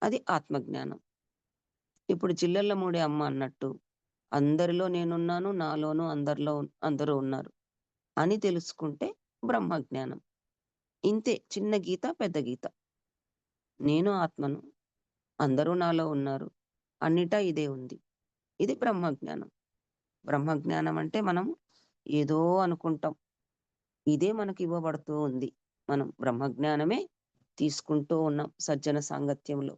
అది ఆత్మజ్ఞానం. ఇప్పుడు జిల్లెళ్ళమూడి అమ్మ అన్నట్టు అందరిలో నేనున్నాను. నాలోనూ అందరూ ఉన్నారు అని తెలుసుకుంటే బ్రహ్మజ్ఞానం. ఇంతే, చిన్న గీత, పెద్ద గీత. నేను ఆత్మను. అందరూ నాలో ఉన్నారు. అన్నిటా ఇదే ఉంది. ఇది బ్రహ్మజ్ఞానం. బ్రహ్మజ్ఞానం అంటే మనం ఏదో అనుకుంటాం. ఇదే మనకివ్వబడుతూ ఉంది. మనం బ్రహ్మజ్ఞానమే తీసుకుంటూ ఉన్నాం సజ్జన సాంగత్యంలో.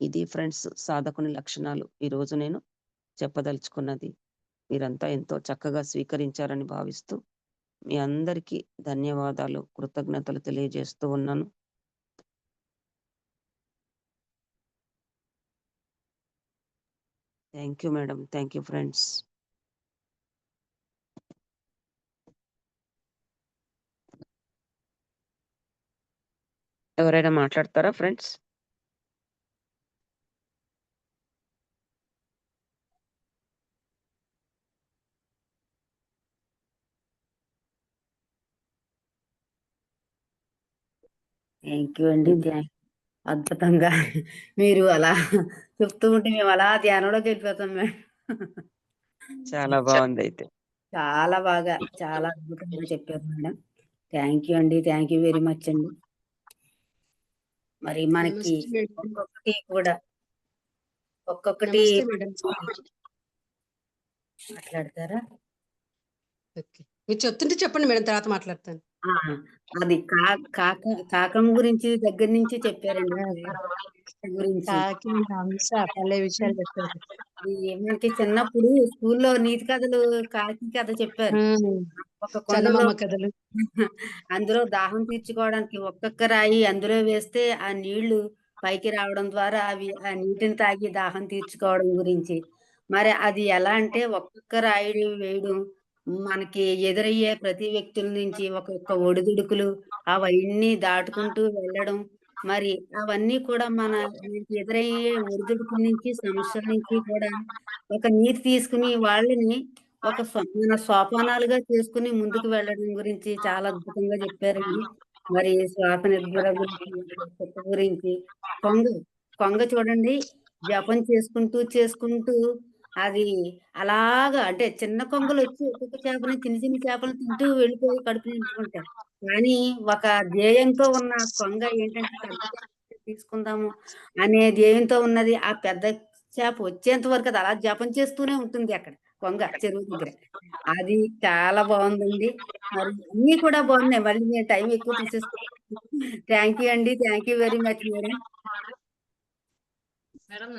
ఇది ఫ్రెండ్స్ సాధకుని లక్షణాలు. ఈరోజు నేను చెప్పదలుచుకున్నది. మీరంతా ఎంతో చక్కగా స్వీకరించారని భావిస్తూ, మీ అందరికీ ధన్యవాదాలు, కృతజ్ఞతలు తెలియజేస్తూ ఉన్నాను. Thank you madam. Thank you friends. ఎవరైనా మాట్లాడతారా ఫ్రెండ్స్? థ్యాంక్ యూ అండి. అద్భుతంగా మీరు అలా చెప్తూ ఉంటే మేము అలా ధ్యానంలోకి వెళ్ళిపోతాం మేడం. చాలా బావుందయితే. చాలా బాగా, చాలా అద్భుతంగా చెప్పారు మేడం. థ్యాంక్ యూ అండి. థ్యాంక్ యూ వెరీ మచ్ అండి. మరి మనకి నమస్తే మేడం. ఒక్కొక్కటి నమస్తే మేడం. మాట్లాడతారా? ఓకే. మీరు చెప్తుంటే చెప్పండి మేడం, తర్వాత మాట్లాడతాను. ఆ, అది కాకం గురించి దగ్గర నుంచి చెప్పారండి. గురించి కాకి హంస భలే విషయాలు చెప్పారు. అది మనకి చిన్నప్పుడు స్కూల్లో నీతి కథలు కాకి కథ చెప్పారు. ఒక కొండలో చందమామ కథలు. అందులో దాహం తీర్చుకోవడానికి ఒక్కొక్క రాయి అందులో వేస్తే ఆ నీళ్లు పైకి రావడం ద్వారా అవి ఆ నీటిని తాగి దాహం తీర్చుకోవడం గురించి. మరి అది ఎలా అంటే ఒక్కొక్క రాయి వేయడం మనకి ఎదురయ్యే ప్రతి వ్యక్తుల నుంచి ఒక్కొక్క ఒడిదుడుకులు అవన్నీ దాటుకుంటూ వెళ్ళడం. మరి అవన్నీ కూడా మనకి ఎదురయ్యే ఒడిదుడుకుల నుంచి సమస్యల నుంచి కూడా ఒక నీతి తీసుకుని వాళ్ళని మన సోపానాలుగా చేసుకుని ముందుకు వెళ్ళడం గురించి చాలా అద్భుతంగా చెప్పారండి. మరి శ్వాస నిద్ర గురించి, చెత్త గురించి, కొంగ కొంగ చూడండి, జపం చేసుకుంటూ చేసుకుంటూ అది అలాగా అంటే చిన్న కొంగలు వచ్చి ఒక్కొక్క చేపని చిన్న చిన్న చేపలు తింటూ వెళ్ళిపోయి కడుపు నింపుకుంటాయి. కానీ ఒక ధ్యేయంతో ఉన్న కొంగ ఏంటంటే పెద్ద చేప తీసుకుందాము అనే ధ్యేయంతో ఉన్నది. ఆ పెద్ద చేప వచ్చేంత వరకు అది అలా జపం చేస్తూనే ఉంటుంది అక్కడ కొంగ చెరువు దగ్గర. అది చాలా బాగుందండి. మరి అన్నీ కూడా బాగున్నాయి. మళ్ళీ నేను టైం ఎక్కువ తీసేస్తాను. థ్యాంక్ యూ అండి. Thank you very much madam. Madam